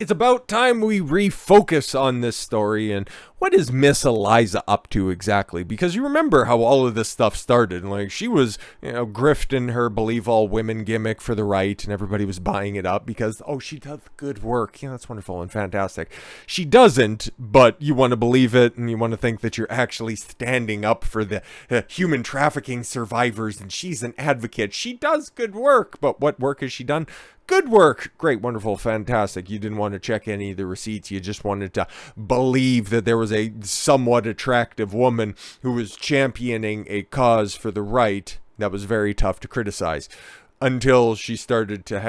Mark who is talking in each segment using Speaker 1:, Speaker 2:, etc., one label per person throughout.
Speaker 1: It's about time we refocus on this story and what is Miss Eliza up to exactly? Because you remember how all of this stuff started. Like, she was, grifting her believe all women gimmick for the right, and everybody was buying it up because, oh, she does good work. Yeah, that's wonderful and fantastic. She doesn't, but you want to believe it, and you want to think that you're actually standing up for the human trafficking survivors, and she's an advocate. She does good work, but what work has she done? Good work. Great, wonderful, fantastic. You didn't want to check any of the receipts. You just wanted to believe that there was a somewhat attractive woman who was championing a cause for the right that was very tough to criticize. Until she started to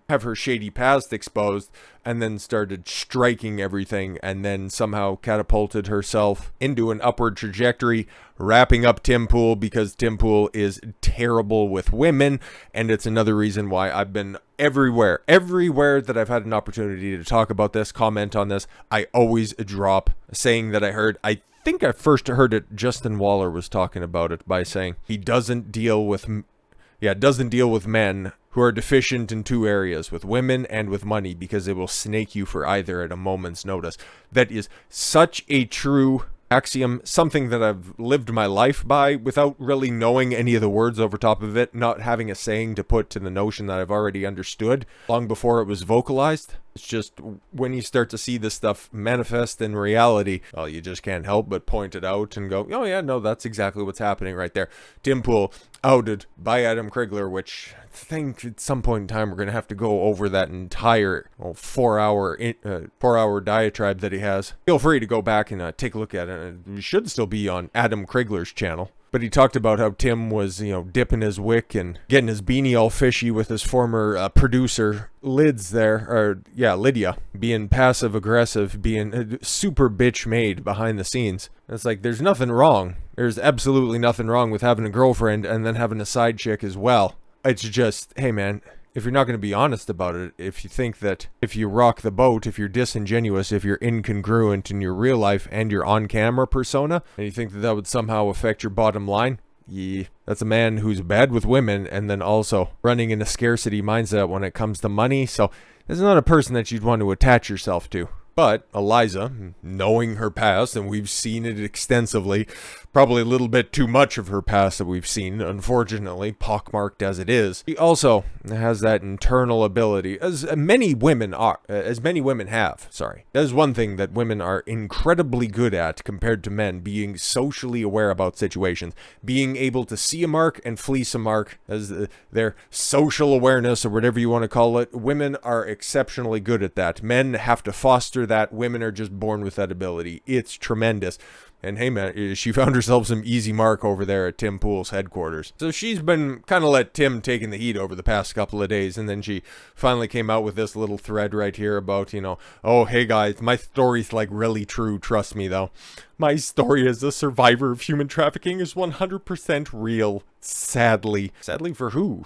Speaker 1: have her shady past exposed, and then started striking everything, and then somehow catapulted herself into an upward trajectory, wrapping up Tim Pool because Tim Pool is terrible with women, and it's another reason why I've been everywhere that I've had an opportunity to talk about this, comment on this, I always drop a saying that I heard. I think I first heard it, Justin Waller was talking about it by saying he doesn't deal with men who are deficient in two areas, with women and with money, because they will snake you for either at a moment's notice. That is such a true axiom, something that I've lived my life by without really knowing any of the words over top of it, not having a saying to put to the notion that I've already understood long before it was vocalized. It's just when you start to see this stuff manifest in reality, well, you just can't help but point it out and go, oh yeah, no, that's exactly what's happening right there. Tim Pool outed by Adam Krigler, which I think at some point in time we're going to have to go over that entire 4-hour diatribe that he has. Feel free to go back and take a look at it. It should still be on Adam Krigler's channel. But he talked about how Tim was, dipping his wick and getting his beanie all fishy with his former producer, Lydia, being passive-aggressive, being super bitch-made behind the scenes. It's like, there's nothing wrong. There's absolutely nothing wrong with having a girlfriend and then having a side chick as well. It's just, hey man, if you're not going to be honest about it, if you think that if you rock the boat, if you're disingenuous, if you're incongruent in your real life and your on-camera persona, and you think that that would somehow affect your bottom line, yeah, that's a man who's bad with women and then also running in a scarcity mindset when it comes to money. So this is not a person that you'd want to attach yourself to. But Eliza, knowing her past, and we've seen it extensively, probably a little bit too much of her past that we've seen, unfortunately, pockmarked as it is, she also has that internal ability, as many women have. That is one thing that women are incredibly good at compared to men, being socially aware about situations, being able to see a mark and fleece a mark as their social awareness, or whatever you want to call it. Women are exceptionally good at that. Men have to foster that. Women are just born with that ability. It's tremendous. And hey man, she found herself some easy mark over there at Tim Pool's headquarters. So she's been kind of let Tim taking the heat over the past couple of days, and then she finally came out with this little thread right here about, oh hey guys, my story's like really true, trust me though. My story as a survivor of human trafficking is 100% real. Sadly. Sadly for who?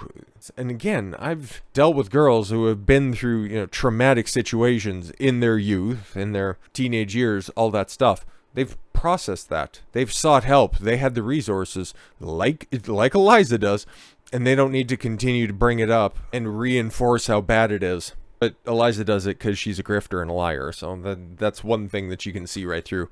Speaker 1: And again, I've dealt with girls who have been through, traumatic situations in their youth, in their teenage years, all that stuff. They've processed that. They've sought help. They had the resources, like Eliza does, and they don't need to continue to bring it up and reinforce how bad it is. But Eliza does it because she's a grifter and a liar, so that's one thing that you can see right through.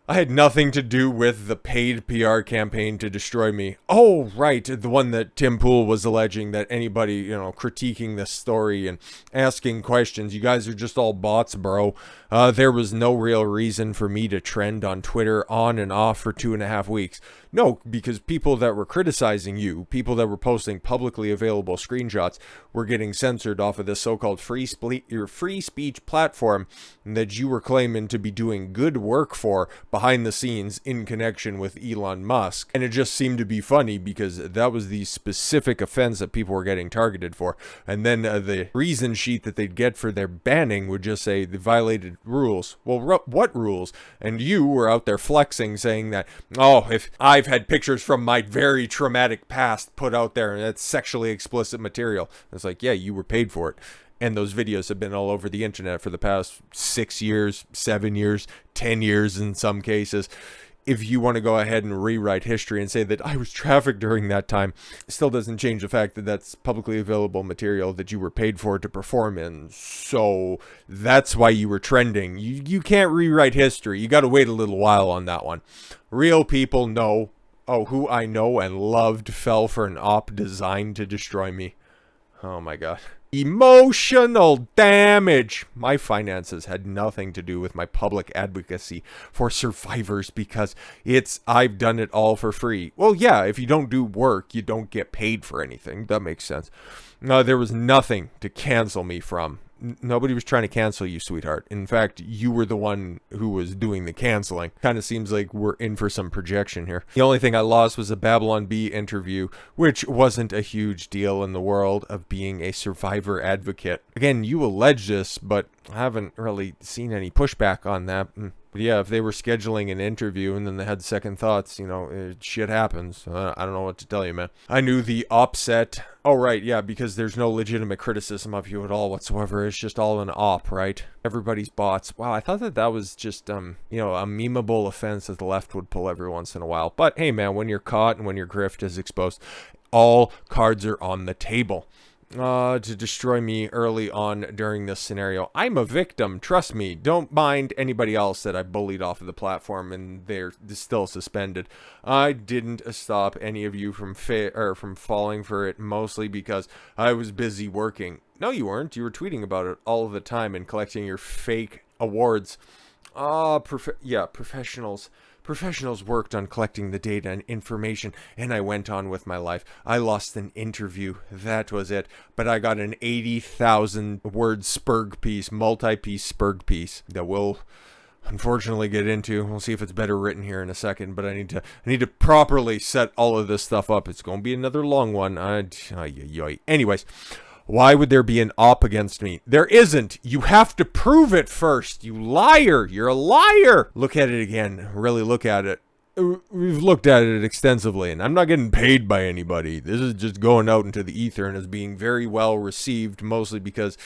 Speaker 1: I had nothing to do with the paid PR campaign to destroy me. Oh, right, the one that Tim Pool was alleging that anybody, critiquing this story and asking questions, you guys are just all bots, bro. There was no real reason for me to trend on Twitter on and off for 2.5 weeks. No, because people that were criticizing you, people that were posting publicly available screenshots, were getting censored off of this so-called free speech platform that you were claiming to be doing good work for behind the scenes in connection with Elon Musk. And it just seemed to be funny because that was the specific offense that people were getting targeted for. And then the reason sheet that they'd get for their banning would just say they violated rules. Well, what rules? And you were out there flexing, saying that, oh, if I've had pictures from my very traumatic past put out there and that's sexually explicit material. It's like, yeah, you were paid for it. And those videos have been all over the internet for the past 6 years, 7 years, 10 years in some cases. if you want to go ahead and rewrite history and say that I was trafficked during that time, it still doesn't change the fact that that's publicly available material that you were paid for to perform in. So that's why you were trending. You can't rewrite history. You got to wait a little while on that one. Real people know, who I know and loved fell for an op designed to destroy me. Oh my God. Emotional damage. My finances had nothing to do with my public advocacy for survivors because I've done it all for free. Well, yeah, if you don't do work, you don't get paid for anything. That makes sense. No, there was nothing to cancel me from. Nobody was trying to cancel you, sweetheart. In fact, you were the one who was doing the canceling. Kind of seems like we're in for some projection here. The only thing I lost was a Babylon Bee interview, which wasn't a huge deal in the world of being a survivor advocate. Again, you allege this, but I haven't really seen any pushback on that. But yeah, if they were scheduling an interview and then they had second thoughts, shit happens. I don't know what to tell you, man. I knew the op-set. Oh, right, yeah, because there's no legitimate criticism of you at all whatsoever. It's just all an op, right? Everybody's bots. Wow, I thought that was just, a memeable offense that the left would pull every once in a while. But hey, man, when you're caught and when your grift is exposed, all cards are on the table. To destroy me early on during this scenario. I'm a victim, trust me. Don't mind anybody else that I bullied off of the platform and they're still suspended. I didn't stop any of you from falling for it, mostly because I was busy working. No, you weren't. You were tweeting about it all the time and collecting your fake awards. Professionals. Professionals worked on collecting the data and information, and I went on with my life. I lost an interview, that was it. But I got an 80,000 word Spurg piece, multi-piece Spurg piece that we'll unfortunately get into. We'll see if it's better written here in a second, but I need to properly set all of this stuff up. It's going to be another long one. Anyways. Why would there be an op against me? There isn't. You have to prove it first. You liar. You're a liar. Look at it again. Really look at it. We've looked at it extensively, and I'm not getting paid by anybody. This is just going out into the ether and is being very well received, mostly because,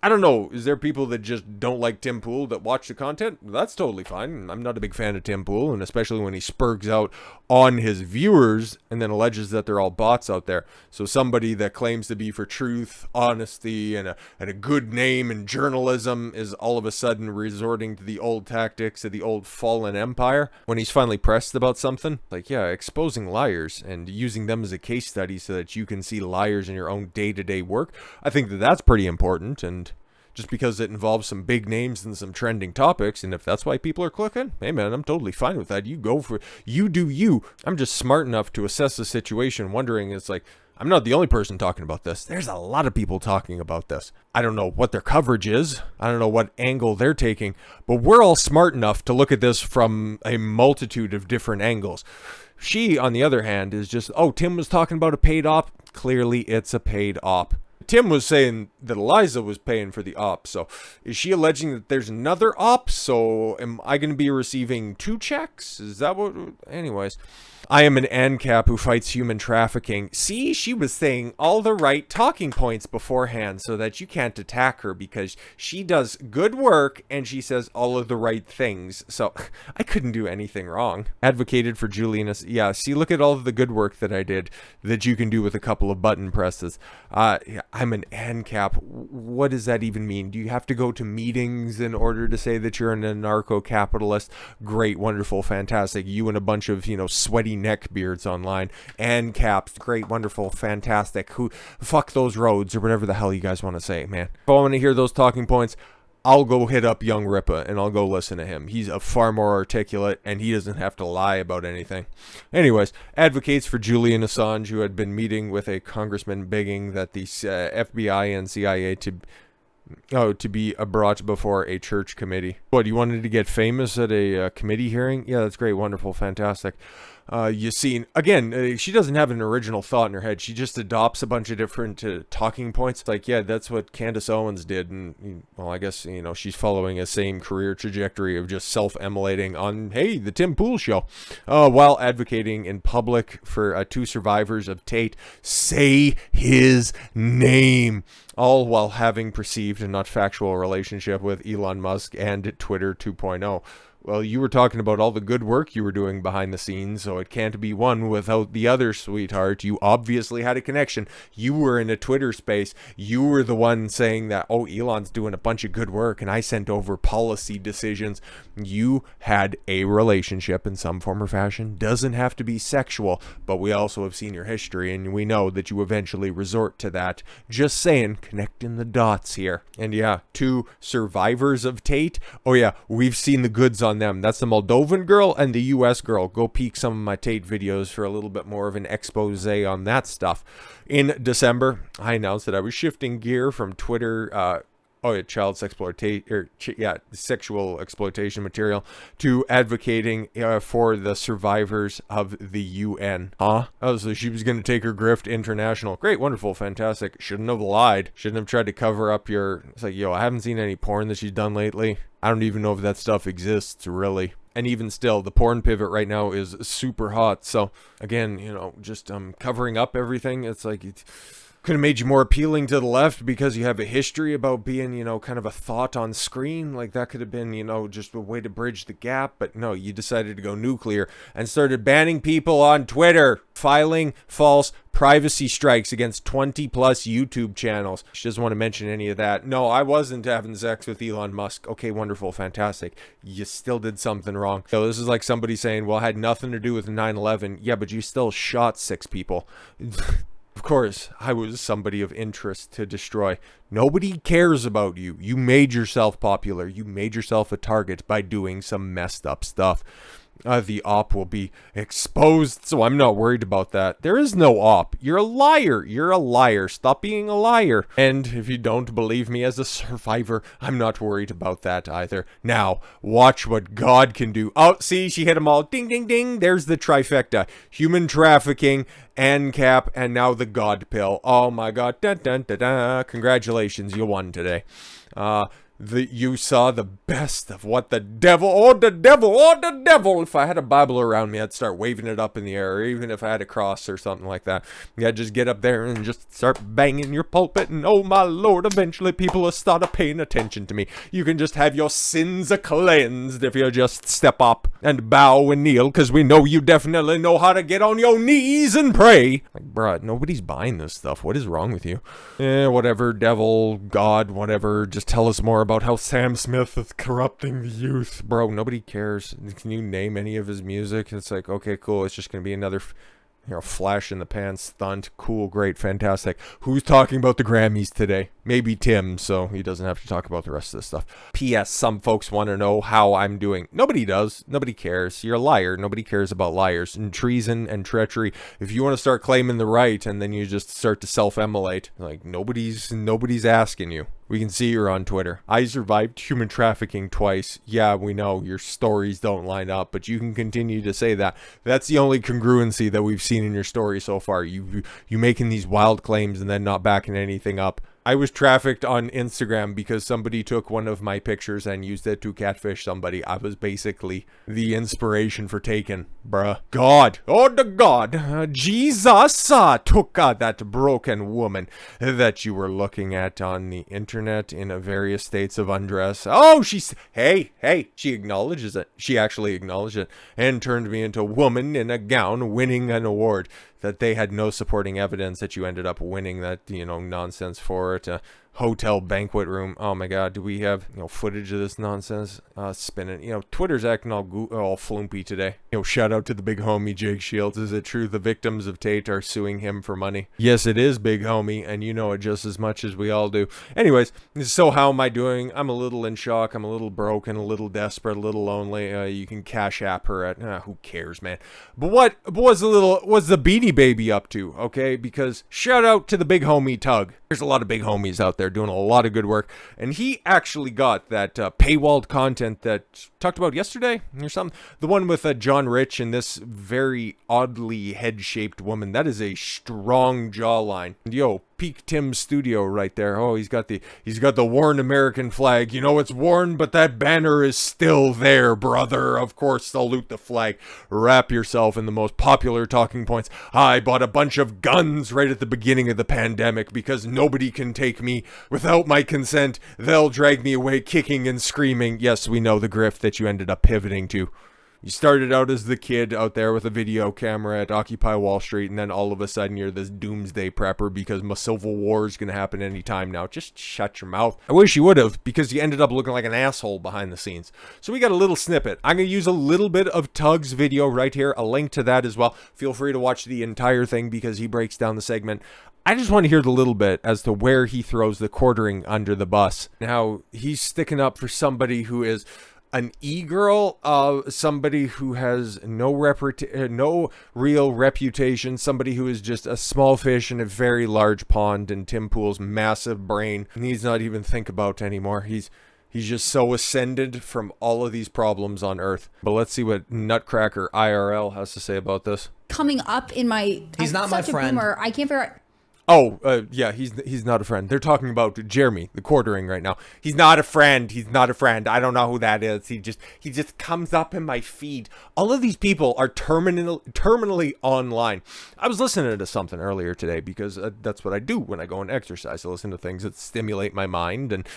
Speaker 1: I don't know, is there people that just don't like Tim Pool that watch the content? That's totally fine. I'm not a big fan of Tim Pool, and especially when he spurgs out on his viewers and then alleges that they're all bots out there. So somebody that claims to be for truth, honesty, and a good name in journalism is all of a sudden resorting to the old tactics of the old fallen empire when he's finally pressed about something. Like, yeah, exposing liars and using them as a case study so that you can see liars in your own day-to-day work. I think that that's pretty important, and just because it involves some big names and some trending topics, and if that's why people are clicking, hey man, I'm totally fine with that. You go for it. You do you. I'm just smart enough to assess the situation, wondering, it's like, I'm not the only person talking about this. There's a lot of people talking about this. I don't know what their coverage is. I don't know what angle they're taking, but we're all smart enough to look at this from a multitude of different angles. She, on the other hand, is just, Tim was talking about a paid op. Clearly, it's a paid op. Tim was saying that Eliza was paying for the op, so is she alleging that there's another op? So am I going to be receiving 2 checks? Is that what? Anyways, I am an ANCAP who fights human trafficking. See, she was saying all the right talking points beforehand so that you can't attack her because she does good work and she says all of the right things. So I couldn't do anything wrong. Advocated for Julian. Yeah, see, look at all of the good work that I did that you can do with a couple of button presses. I'm an ANCAP. What does that even mean? Do you have to go to meetings in order to say that you're an anarcho-capitalist? Great, wonderful, fantastic. You and a bunch of, sweaty neckbeards online. ANCAPs, great, wonderful, fantastic. Fuck those roads, or whatever the hell you guys want to say, man. If I want to hear those talking points, I'll go hit up Young Ripa and I'll go listen to him. He's a far more articulate and he doesn't have to lie about anything. Anyways, advocates for Julian Assange, who had been meeting with a congressman begging that the FBI and CIA to be brought before a church committee. What, you wanted to get famous at a committee hearing? Yeah, that's great, wonderful, fantastic. You see, again, she doesn't have an original thought in her head. She just adopts a bunch of different talking points. Like, yeah, that's what Candace Owens did. And, well, I guess, she's following a same career trajectory of just self-emulating on, hey, the Tim Pool show. While advocating in public for 2 survivors of Tate. Say his name. All while having perceived a not factual relationship with Elon Musk and Twitter 2.0. Well, you were talking about all the good work you were doing behind the scenes, so it can't be one without the other, sweetheart. You obviously had a connection. You were in a Twitter space. You were the one saying that, oh, Elon's doing a bunch of good work, and I sent over policy decisions. You had a relationship in some form or fashion. Doesn't have to be sexual, but we also have seen your history, and we know that you eventually resort to that. Just saying, connecting the dots here. And yeah, 2 survivors of Tate. Oh yeah, we've seen the goods on them. That's the Moldovan girl and the US girl. Go peek some of my Tate videos for a little bit more of an expose on that stuff. In December, I announced that I was shifting gear from Twitter, child exploitation, sexual exploitation material, to advocating for the survivors of the UN. Huh? Oh, so she was going to take her grift international. Great, wonderful, fantastic. Shouldn't have lied. Shouldn't have tried to cover up your... It's like, yo, I haven't seen any porn that she's done lately. I don't even know if that stuff exists, really. And even still, the porn pivot right now is super hot. So, again, just covering up everything. It's like... Could have made you more appealing to the left because you have a history about being, kind of a thought on screen. Like, that could have been, just a way to bridge the gap. But no, you decided to go nuclear and started banning people on Twitter, filing false privacy strikes against 20 plus YouTube channels. She doesn't want to mention any of that. No, I wasn't having sex with Elon Musk. Okay, wonderful, fantastic. You still did something wrong. So this is like somebody saying, well, it had nothing to do with 9/11. Yeah, but you still shot 6 people. Of course, I was somebody of interest to destroy. Nobody cares about you. You made yourself popular. You made yourself a target by doing some messed up stuff. The op will be exposed, so I'm not worried about that. There is no op. You're a liar. You're a liar. Stop being a liar. And if you don't believe me as a survivor, I'm not worried about that either. Now, watch what God can do. Oh, see, she hit them all. Ding, ding, ding. There's the trifecta. Human trafficking, ANCAP, and now the God pill. Oh my God. Dun, dun, dun, dun. Congratulations, you won today. You saw the best of what the devil, oh the devil, oh the devil. If I had a Bible around me, I'd start waving it up in the air, or even if I had a cross or something like that. Yeah, just get up there and just start banging your pulpit, and oh my Lord, eventually people will start paying attention to me. You can just have your sins cleansed if you just step up and bow and kneel, because we know you definitely know how to get on your knees and pray. Like, bruh, nobody's buying this stuff. What is wrong with you? Whatever, devil, God, whatever, just tell us more about how Sam Smith is corrupting the youth. Bro, nobody cares. Can you name any of his music? It's like, okay, cool. It's just going to be another, flash in the pan stunt. Cool, great, fantastic. Who's talking about the Grammys today? Maybe Tim, so he doesn't have to talk about the rest of this stuff. P.S. Some folks want to know how I'm doing. Nobody does. Nobody cares. You're a liar. Nobody cares about liars and treason and treachery. If you want to start claiming the right and then you just start to self-immolate, like nobody's asking you. We can see you're on Twitter. I survived human trafficking twice. Yeah, we know your stories don't line up, but you can continue to say that. That's the only congruency that we've seen in your story so far. You making these wild claims and then not backing anything up. I was trafficked on Instagram because somebody took one of my pictures and used it to catfish somebody. I was basically the inspiration for Taken, bruh. God, oh the God, Jesus took that broken woman that you were looking at on the internet in various states of undress. Oh, hey, she acknowledges it. She actually acknowledged it and turned me into a woman in a gown winning an award that they had no supporting evidence that you ended up winning that, nonsense for it. Hotel banquet room. Oh my God, do we have footage of this nonsense spinning? Twitter's acting all flumpy today. Shout out to the big homie Jake Shields. Is it true the victims of Tate are suing him for money? Yes, it is, big homie, and you know it just as much as we all do. Anyways, so how am I doing? I'm a little in shock. I'm a little broken, a little desperate, a little lonely. You can Cash App her at who cares, man. But what was the Beanie Baby up to? Okay, because shout out to the big homie Tug. There's a lot of big homies out there doing a lot of good work, and he actually got that paywalled content that talked about yesterday or something. The one with John Rich and this very oddly head-shaped woman. That is a strong jawline. And peak Tim studio right there. Oh, he's got the worn American flag. You know it's worn, but that banner is still there, brother. Of course, salute the flag. Wrap yourself in the most popular talking points. I bought a bunch of guns right at the beginning of the pandemic because nobody can take me without my consent. They'll drag me away kicking and screaming. Yes, we know the grift that you ended up pivoting to. You started out as the kid out there with a video camera at Occupy Wall Street, and then all of a sudden you're this doomsday prepper because my civil war is going to happen anytime now. Just shut your mouth. I wish you would have, because you ended up looking like an asshole behind the scenes. So we got a little snippet. I'm going to use a little bit of Tug's video right here, a link to that as well. Feel free to watch the entire thing because he breaks down the segment. I just want to hear the little bit as to where he throws the quartering under the bus. Now, he's sticking up for somebody who is an e-girl, somebody who has no real reputation, somebody who is just a small fish in a very large pond, and Tim Pool's massive brain needs not even think about anymore. He's just so ascended from all of these problems on Earth. But let's see what Nutcracker IRL has to say about this.
Speaker 2: Coming up in my...
Speaker 3: He's not my friend.
Speaker 2: Boomer. I can't figure out...
Speaker 1: Oh, yeah, he's not a friend. They're talking about Jeremy, the quartering right now. He's not a friend. He's not a friend. I don't know who that is. He just comes up in my feed. All of these people are terminally online. I was listening to something earlier today because that's what I do when I go and exercise. I listen to things that stimulate my mind and,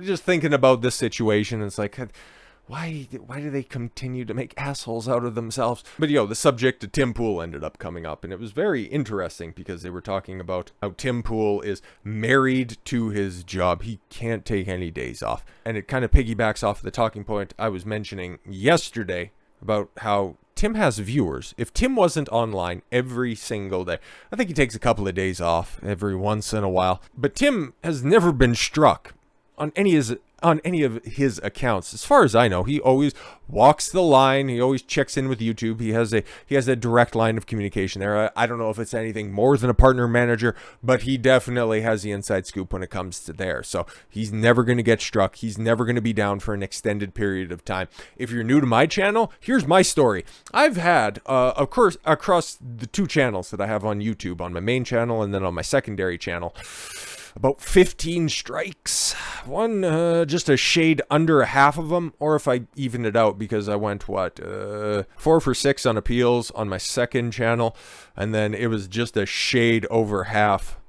Speaker 1: just thinking about this situation. It's like... Why do they continue to make assholes out of themselves? But the subject of Tim Pool ended up coming up, and it was very interesting because they were talking about how Tim Pool is married to his job. He can't take any days off. And it kind of piggybacks off the talking point I was mentioning yesterday about how Tim has viewers. If Tim wasn't online every single day, I think he takes a couple of days off every once in a while. But Tim has never been struck on any of his accounts. As far as I know, he always walks the line. He always checks in with YouTube. He has a direct line of communication there. I don't know if it's anything more than a partner manager, but he definitely has the inside scoop when it comes to there. So he's never going to get struck. He's never going to be down for an extended period of time. If you're new to my channel, here's my story. I've had, of course, across the two channels that I have on YouTube, on my main channel and then on my secondary channel, about 15 strikes. One, just a shade under a half of them, or if I even it out, because I went, 4 for 6 on appeals on my second channel, and then it was just a shade over half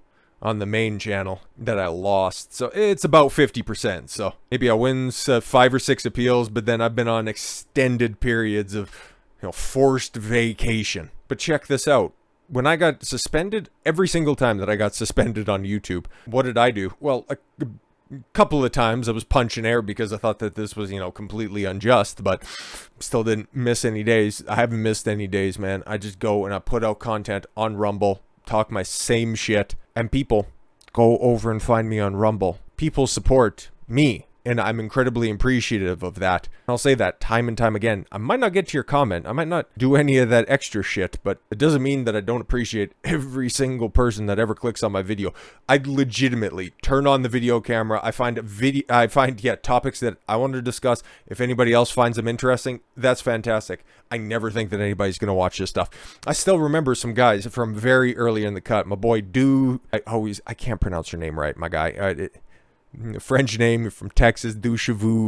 Speaker 1: on the main channel that I lost. So it's about 50%. So maybe I win 5 or 6 appeals, but then I've been on extended periods of, forced vacation. But check this out. When I got suspended, every single time that I got suspended on YouTube, what did I do? Well, a couple of times I was punching air because I thought that this was, completely unjust, but still didn't miss any days. I haven't missed any days, man. I just go and I put out content on Rumble, talk my same shit, and people go over and find me on Rumble. People support me. And I'm incredibly appreciative of that. I'll say that time and time again. I might not get to your comment. I might not do any of that extra shit, but it doesn't mean that I don't appreciate every single person that ever clicks on my video. I legitimately turn on the video camera. I find topics that I want to discuss. If anybody else finds them interesting, that's fantastic. I never think that anybody's going to watch this stuff. I still remember some guys from very early in the cut. My boy I can't pronounce your name right, my guy. French name from Texas, regardless,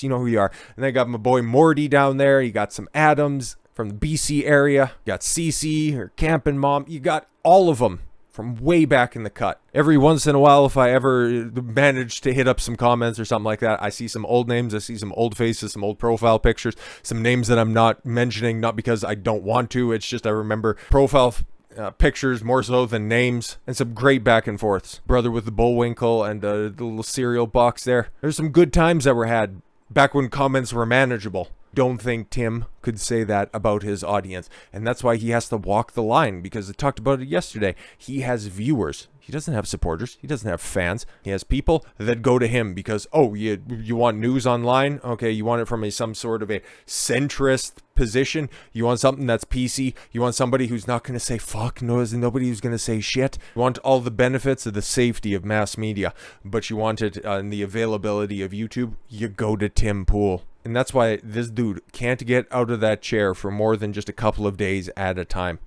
Speaker 1: you know who you are. And I got my boy Morty down there. You got some Adams from the BC area. You got CC or Campin' Mom. You got all of them from way back in the cut. Every once in a while, if I ever manage to hit up some comments or something like that, I see some old names, I see some old faces, some old profile pictures, some names that I'm not mentioning, not because I don't want to. It's just I remember profile pictures more so than names, and some great back and forths. Brother with the Bullwinkle and the little cereal box there. There's some good times that were had back when comments were manageable. Don't think Tim could say that about his audience, and that's why he has to walk the line, because I talked about it yesterday. He has viewers. He doesn't have supporters. He doesn't have fans. He has people that go to him because, you want news online? Okay, you want it from some sort of a centrist position. You want something that's PC. You want somebody who's not going to say fuck noise and nobody who's going to say shit. You want all the benefits of the safety of mass media, but you want it in the availability of YouTube. You go to Tim Pool. And that's why this dude can't get out of that chair for more than just a couple of days at a time.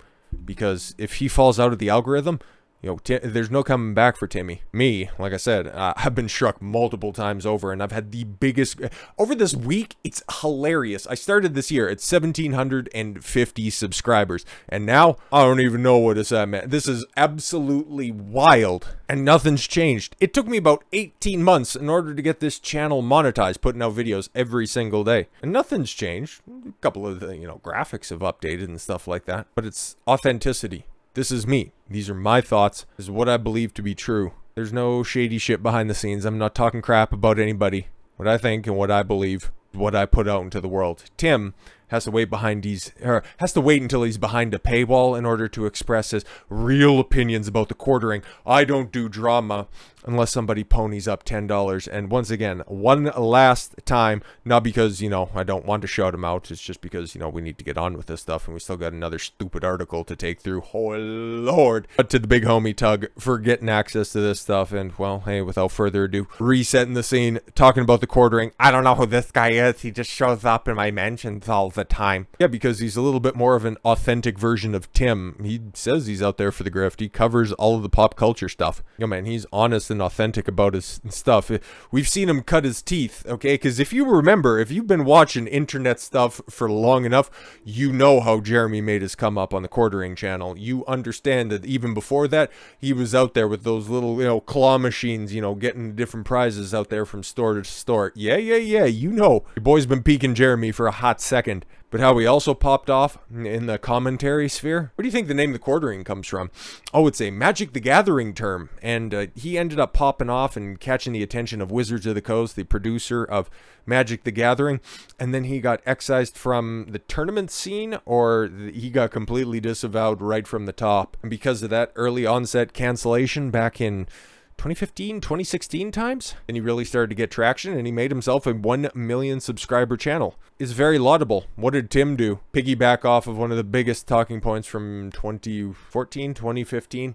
Speaker 1: Because if he falls out of the algorithm, There's no coming back for Timmy. Me, like I said, I've been struck multiple times over, and I've had the biggest over this week. It's hilarious. I started this year at 1,750 subscribers, and now I don't even know what it's at, man. This is absolutely wild, and nothing's changed. It took me about 18 months in order to get this channel monetized, putting out videos every single day, and nothing's changed. A couple of the graphics have updated and stuff like that, but it's authenticity. This is me. These are my thoughts. This is what I believe to be true. There's no shady shit behind the scenes. I'm not talking crap about anybody. What I think and what I believe, what I put out into the world. Tim has to wait until he's behind a paywall in order to express his real opinions about the quartering. I don't do drama unless somebody ponies up $10. And once again, one last time, not because, I don't want to shout him out. It's just because, we need to get on with this stuff, and we still got another stupid article to take through. Oh, Lord. But to the big homie Tug for getting access to this stuff. And, well, hey, without further ado, resetting the scene, talking about the quartering. I don't know who this guy is. He just shows up in my mentions all the time. Yeah, because he's a little bit more of an authentic version of Tim. He says he's out there for the grift. He covers all of the pop culture stuff. Man, he's honest and authentic about his stuff. We've seen him cut his teeth, okay? Because if you remember, if you've been watching internet stuff for long enough, you know how Jeremy made his come up on the quartering channel. You understand that even before that, he was out there with those little, claw machines, getting different prizes out there from store to store. Yeah. Your boy's been peeking Jeremy for a hot second. But how he also popped off in the commentary sphere? Where do you think the name the quartering comes from? Oh, it's a Magic the Gathering term. And he ended up popping off and catching the attention of Wizards of the Coast, the producer of Magic the Gathering. And then he got excised from the tournament scene, or he got completely disavowed right from the top. And because of that early onset cancellation back in 2015, 2016 times, and he really started to get traction, and he made himself a 1 million subscriber channel. It's very laudable. What did Tim do? Piggyback off of one of the biggest talking points from 2014, 2015,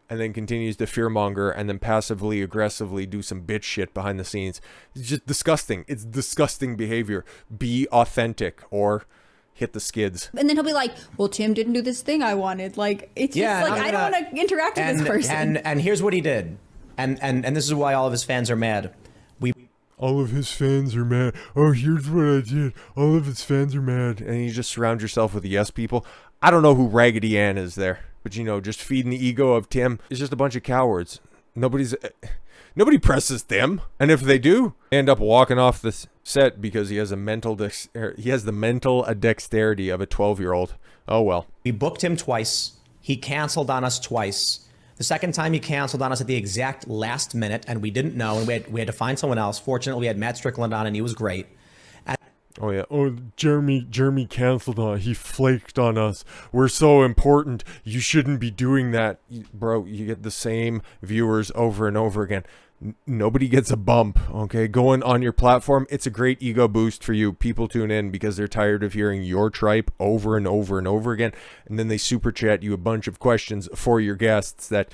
Speaker 1: and then continues to fearmonger and then passively aggressively do some bitch shit behind the scenes. It's just disgusting. It's disgusting behavior. Be authentic or hit the skids.
Speaker 2: And then he'll be like, well, Tim didn't do this thing I wanted. Like, it's just like, I don't want to interact with this person.
Speaker 3: And here's what he did. And this is why all of his fans are mad.
Speaker 1: All of his fans are mad. Oh, here's what I did. All of his fans are mad. And you just surround yourself with yes people. I don't know who Raggedy Ann is there. But, just feeding the ego of Tim is just a bunch of cowards. Nobody presses Tim. And if they do, they end up walking off the set because he has the mental dexterity of a 12-year-old. Oh, well.
Speaker 3: We booked him twice. He canceled on us twice. The second time he canceled on us at the exact last minute, and we didn't know, and we had to find someone else. Fortunately, we had Matt Strickland on, and he was great.
Speaker 1: Oh, yeah. Oh, Jeremy canceled on us. He flaked on us. We're so important. You shouldn't be doing that. Bro, you get the same viewers over and over again. Nobody gets a bump, okay? Going on your platform, it's a great ego boost for you. People tune in because they're tired of hearing your tripe over and over and over again. And then they super chat you a bunch of questions for your guests that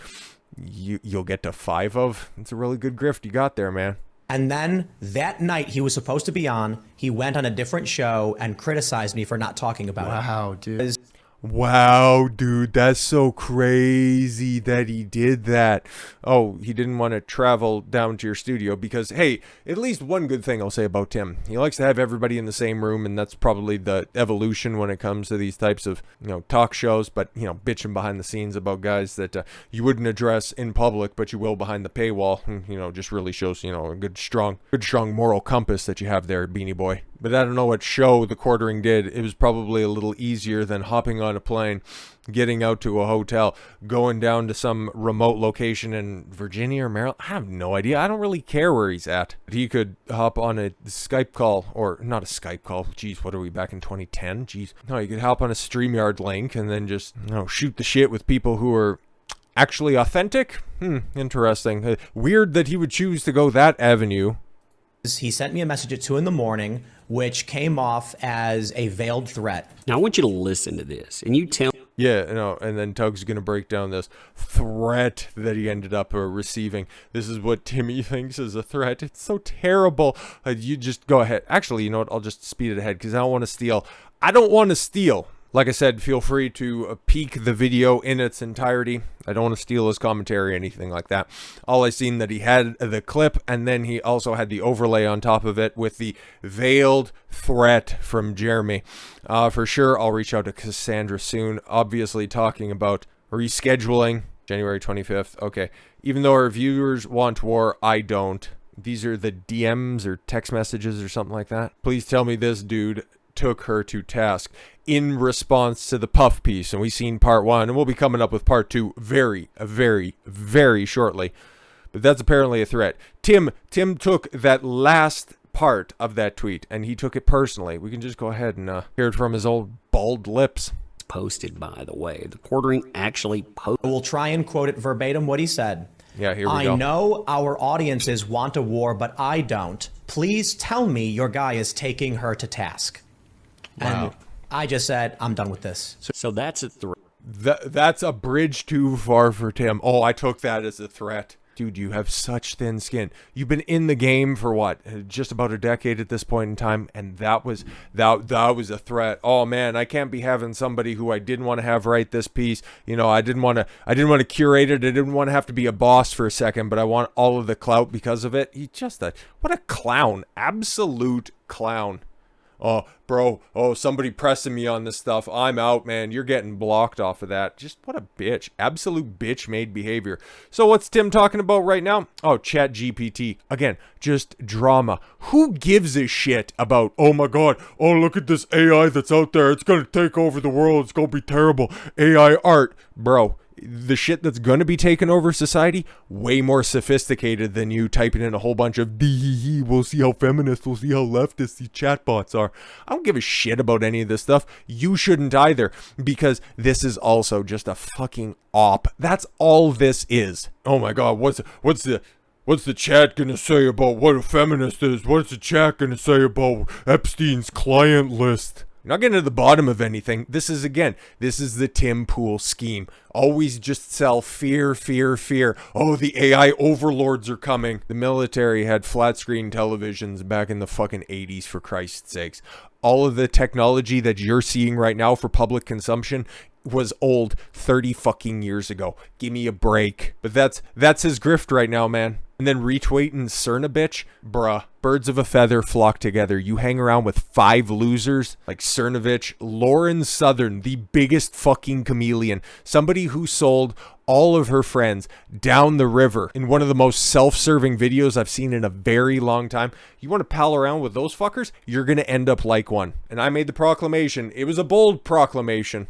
Speaker 1: you'll get to 5 of. It's a really good grift you got there, man.
Speaker 3: And then that night he was supposed to be on, he went on a different show and criticized me for not talking about it.
Speaker 4: Wow, dude.
Speaker 1: Wow, dude, that's so crazy that he did that. Oh, he didn't want to travel down to your studio because, hey, at least one good thing I'll say about Tim. He likes to have everybody in the same room, and that's probably the evolution when it comes to these types of, talk shows, but, bitching behind the scenes about guys that you wouldn't address in public, but you will behind the paywall, just really shows, a good strong moral compass that you have there, Beanie Boy. But I don't know what show the quartering did. It was probably a little easier than hopping on a plane, getting out to a hotel, going down to some remote location in Virginia or Maryland. I have no idea. I don't really care where he's at. But he could hop on a Skype call, or not a Skype call. Jeez, what are we, back in 2010? Jeez. No, you could hop on a StreamYard link and then just, shoot the shit with people who are actually authentic. Interesting. Weird that he would choose to go that avenue.
Speaker 3: He sent me a message at 2 a.m, which came off as a veiled threat.
Speaker 4: Now, I want you to listen to this, and you tell...
Speaker 1: Yeah, and then Tug's going to break down this threat that he ended up receiving. This is what Timmy thinks is a threat. It's so terrible. You just go ahead. Actually, you know what? I'll just speed it ahead because I don't want to steal. I don't want to steal. Like I said, feel free to peek the video in its entirety. I don't want to steal his commentary or anything like that. All I seen that he had the clip, and then he also had the overlay on top of it with the veiled threat from Jeremy. For sure, I'll reach out to Cassandra soon. Obviously talking about rescheduling January 25th. Okay. Even though our viewers want war, I don't. These are the DMs or text messages or something like that. Please tell me this dude took her to task in response to the puff piece. And we've seen part 1, and we'll be coming up with part 2 very, very, very shortly. But that's apparently a threat. Tim took that last part of that tweet, and he took it personally. We can just go ahead and hear it from his old bald lips.
Speaker 4: Posted, by the way. The quartering actually posted.
Speaker 3: We'll try and quote it verbatim what he said.
Speaker 1: Yeah, here we go.
Speaker 3: I know our audiences want a war, but I don't. Please tell me your guy is taking her to task.
Speaker 1: Wow.
Speaker 3: And I just said, I'm done with this.
Speaker 4: So that's a threat.
Speaker 1: That's a bridge too far for Tim. Oh, I took that as a threat. Dude, you have such thin skin. You've been in the game for what? Just about a decade at this point in time, and that was a threat. Oh man, I can't be having somebody who I didn't want to have write this piece. You know, I didn't want to curate it. I didn't want to have to be a boss for a second, but I want all of the clout because of it. He's just what a clown. Absolute clown. Oh, bro. Oh, somebody pressing me on this stuff. I'm out, man. You're getting blocked off of that. Just what a bitch. Absolute bitch-made behavior. So what's Tim talking about right now? Oh, Chat GPT. Again, just drama. Who gives a shit about, oh my god, oh, look at this AI that's out there. It's going to take over the world. It's going to be terrible. AI art. Bro, the shit that's going to be taking over society, way more sophisticated than you typing in a whole bunch of dee. We'll see how feminist, we'll see how leftist these chatbots are. I don't give a shit about any of this stuff. You shouldn't either, because this is also just a fucking op. That's all this is. Oh my god, what's the chat gonna say about what a feminist is? What's the chat gonna say about Epstein's client list? Not getting to the bottom of anything. This is the Tim Pool scheme. Always just sell fear, fear, fear. Oh, the AI overlords are coming. The military had flat screen televisions back in the fucking 80s, for Christ's sakes. All of the technology that you're seeing right now for public consumption was old 30 fucking years ago. Give me a break. But that's his grift right now, man. And then retweeting Cernovich, bruh. Birds of a feather flock together. You hang around with 5 losers like Cernovich, Lauren Southern, the biggest fucking chameleon. Somebody who sold all of her friends down the river in one of the most self-serving videos I've seen in a very long time. You want to pal around with those fuckers? You're going to end up like one. And I made the proclamation. It was a bold proclamation.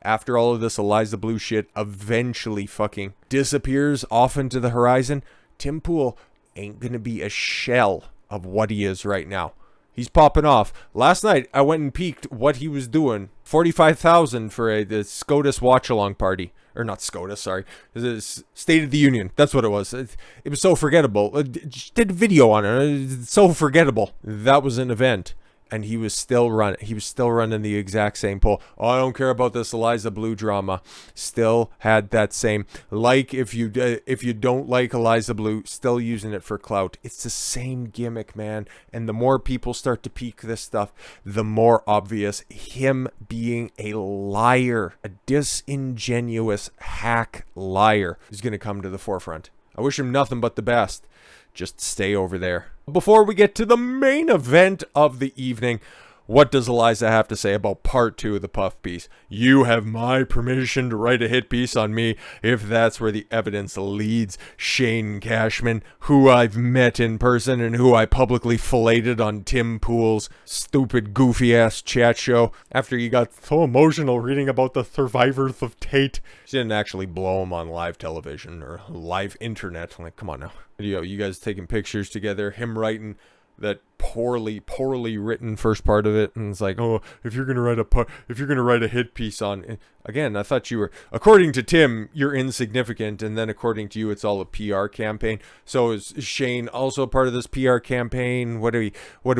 Speaker 1: After all of this Eliza Blue shit eventually fucking disappears off into the horizon, Tim Pool ain't gonna be a shell of what he is right now. He's popping off. Last night, I went and peeked what he was doing. 45,000 for the SCOTUS watch-along party. Or not SCOTUS, sorry. It's State of the Union. That's what it was. It was so forgettable. Did a video on it. It's so forgettable. That was an event. And he was still running the exact same poll. Oh, I don't care about this Eliza Blue drama. Still had that same, like, if you don't like Eliza Blue, still using it for clout. It's the same gimmick, man. And the more people start to peek this stuff, the more obvious him being a liar, a disingenuous hack liar, is going to come to the forefront. I wish him nothing but the best. Just stay over there. Before we get to the main event of the evening, what does Eliza have to say about part 2 of the puff piece? You have my permission to write a hit piece on me if that's where the evidence leads. Shane Cashman, who I've met in person and who I publicly filleted on Tim Pool's stupid, goofy-ass chat show after he got so emotional reading about the survivors of Tate. She didn't actually blow him on live television or live internet. I'm like, come on now. You guys taking pictures together, him writing that poorly written first part of it, and it's like, oh, if you're gonna write a hit piece on, again, I thought you were, according to Tim, you're insignificant, and then according to you, it's all a PR campaign. So is Shane also part of this PR campaign? What are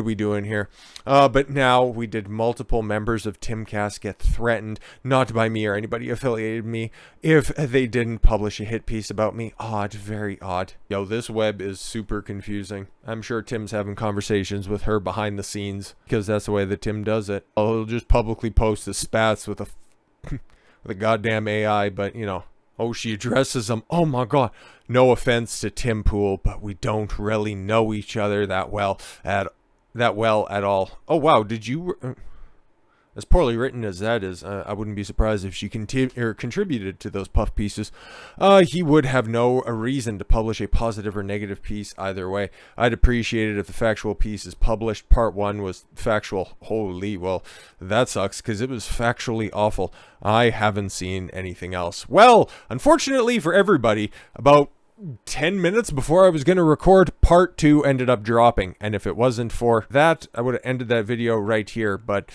Speaker 1: we doing here? But now we did multiple members of Timcast get threatened, not by me or anybody affiliated with me, if they didn't publish a hit piece about me. Odd, very odd. Yo, this web is super confusing. I'm sure Tim's having conversations conversations with her behind the scenes, because that's the way that Tim does it. He'll just publicly post his spats with a with a goddamn AI, but you know, oh, she addresses him. Oh my god. No offense to Tim Pool, but we don't really know each other that well at all. Oh wow, did you as poorly written as that is, I wouldn't be surprised if she contributed to those puff pieces. He would have no reason to publish a positive or negative piece either way. I'd appreciate it if the factual piece is published. Part 1 was factual. Holy, well, that sucks because it was factually awful. I haven't seen anything else. Well, unfortunately for everybody, about 10 minutes before I was going to record, part 2 ended up dropping. And if it wasn't for that, I would have ended that video right here. But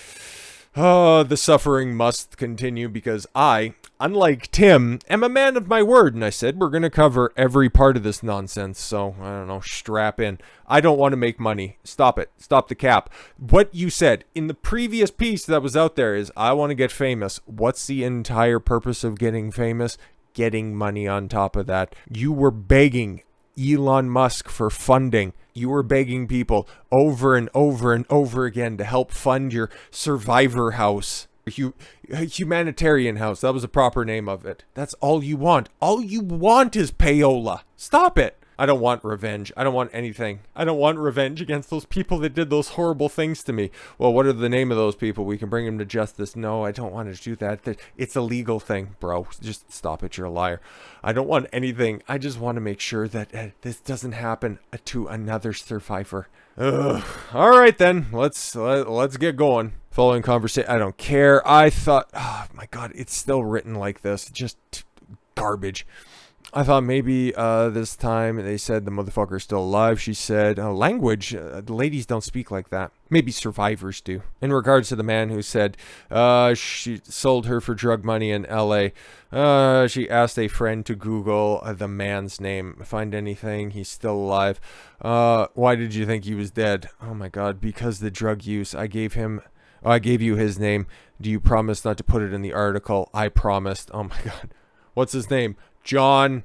Speaker 1: the suffering must continue because I, unlike Tim, am a man of my word. And I said we're going to cover every part of this nonsense. So, I don't know, strap in. I don't want to make money. Stop it. Stop the cap. What you said in the previous piece that was out there is, I want to get famous. What's the entire purpose of getting famous? Getting money on top of that. You were begging Elon Musk for funding. You were begging people over and over and over again to help fund your survivor house. Humanitarian house. That was the proper name of it. That's all you want. All you want is payola. Stop it. I don't want revenge. I don't want anything. I don't want revenge against those people that did those horrible things to me. Well, what are the name of those people? We can bring them to justice. No, I don't want to do that. It's a legal thing, bro. Just stop it. You're a liar. I don't want anything. I just want to make sure that this doesn't happen to another survivor. Ugh. All right, then. Let's get going. Following conversation. I don't care. I thought, oh my God, it's still written like this. Just garbage. I thought maybe this time they said the motherfucker's still alive. She said, language, the ladies don't speak like that. Maybe survivors do. In regards to the man who said she sold her for drug money in LA, she asked a friend to Google the man's name. Find anything? He's still alive. Why did you think he was dead? Oh my God, because the drug use. I gave you his name. Do you promise not to put it in the article? I promised. Oh my God. What's his name? John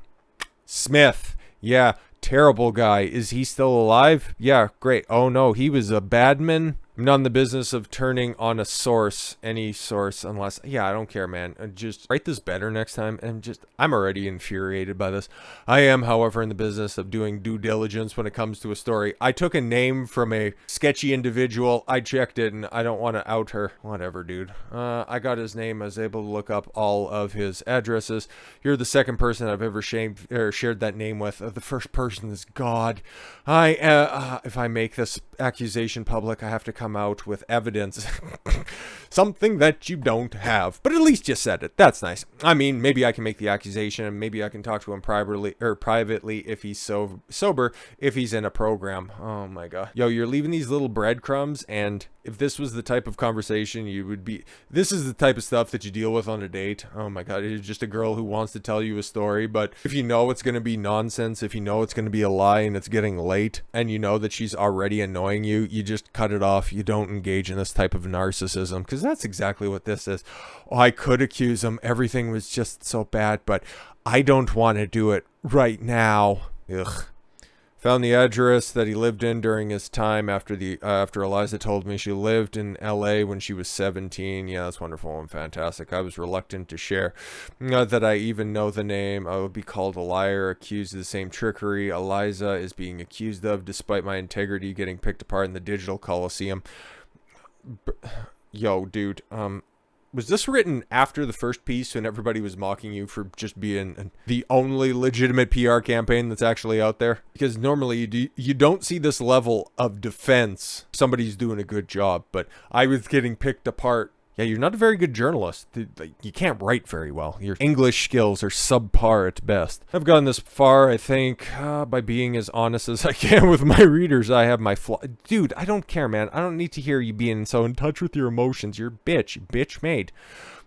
Speaker 1: Smith. Yeah, terrible guy. Is he still alive? Yeah, great. Oh no, he was a badman. I'm not in the business of turning on a source, any source, unless, yeah, I don't care, man. Just write this better next time. And I'm already infuriated by this. I am, however, in the business of doing due diligence when it comes to a story. I took a name from a sketchy individual. I checked it and I don't want to out her. Whatever, dude. I got his name. I was able to look up all of his addresses. You're the second person I've ever shared that name with. The first person is God. If I make this accusation public, I have to come out with evidence. Something that you don't have, but at least you said it. That's nice. I mean, maybe I can make the accusation and maybe I can talk to him privately if he's sober, if he's in a program. Oh my God. Yo, you're leaving these little breadcrumbs, and if this was the type of conversation this is the type of stuff that you deal with on a date. Oh my God. It's just a girl who wants to tell you a story, but if you know it's going to be nonsense, if you know it's going to be a lie and it's getting late and you know that she's already annoying you, you just cut it off. You don't engage in this type of narcissism, because that's exactly what this is. Oh, I could accuse him. Everything was just so bad, but I don't want to do it right now. Ugh. Found the address that he lived in during his time after Eliza told me she lived in LA when she was 17. Yeah, that's wonderful and fantastic. I was reluctant to share. Not that I even know the name. I would be called a liar, accused of the same trickery Eliza is being accused of, despite my integrity getting picked apart in the digital coliseum. Yo, dude, was this written after the first piece when everybody was mocking you for just being the only legitimate PR campaign that's actually out there? Because normally you don't see this level of defense. Somebody's doing a good job, but I was getting picked apart. Yeah, you're not a very good journalist. You can't write very well. Your English skills are subpar at best. I've gotten this far, I think, by being as honest as I can with my readers. I have my flaw. Dude, I don't care, man. I don't need to hear you being so in touch with your emotions. You're a bitch. You bitch made.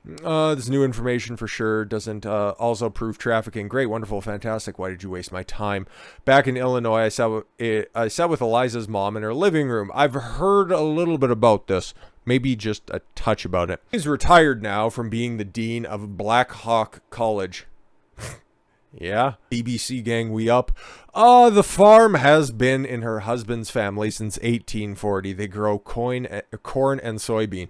Speaker 1: This new information for sure doesn't also prove trafficking. Great, wonderful, fantastic. Why did you waste my time? Back in Illinois, I sat with Eliza's mom in her living room. I've heard a little bit about this. Maybe just a touch about it. He's retired now from being the dean of Black Hawk College. Yeah, BBC gang, we up. The farm has been in her husband's family since 1840. They grow corn and soybean.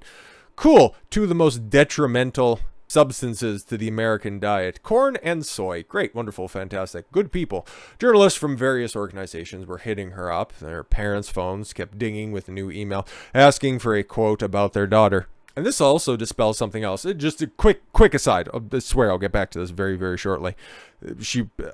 Speaker 1: Cool. Two of the most detrimental substances to the American diet. Corn and soy. Great, wonderful, fantastic. Good people. Journalists from various organizations were hitting her up. Their parents' phones kept dinging with a new email asking for a quote about their daughter. And this also dispels something else. Just a quick aside. I swear I'll get back to this very, very shortly.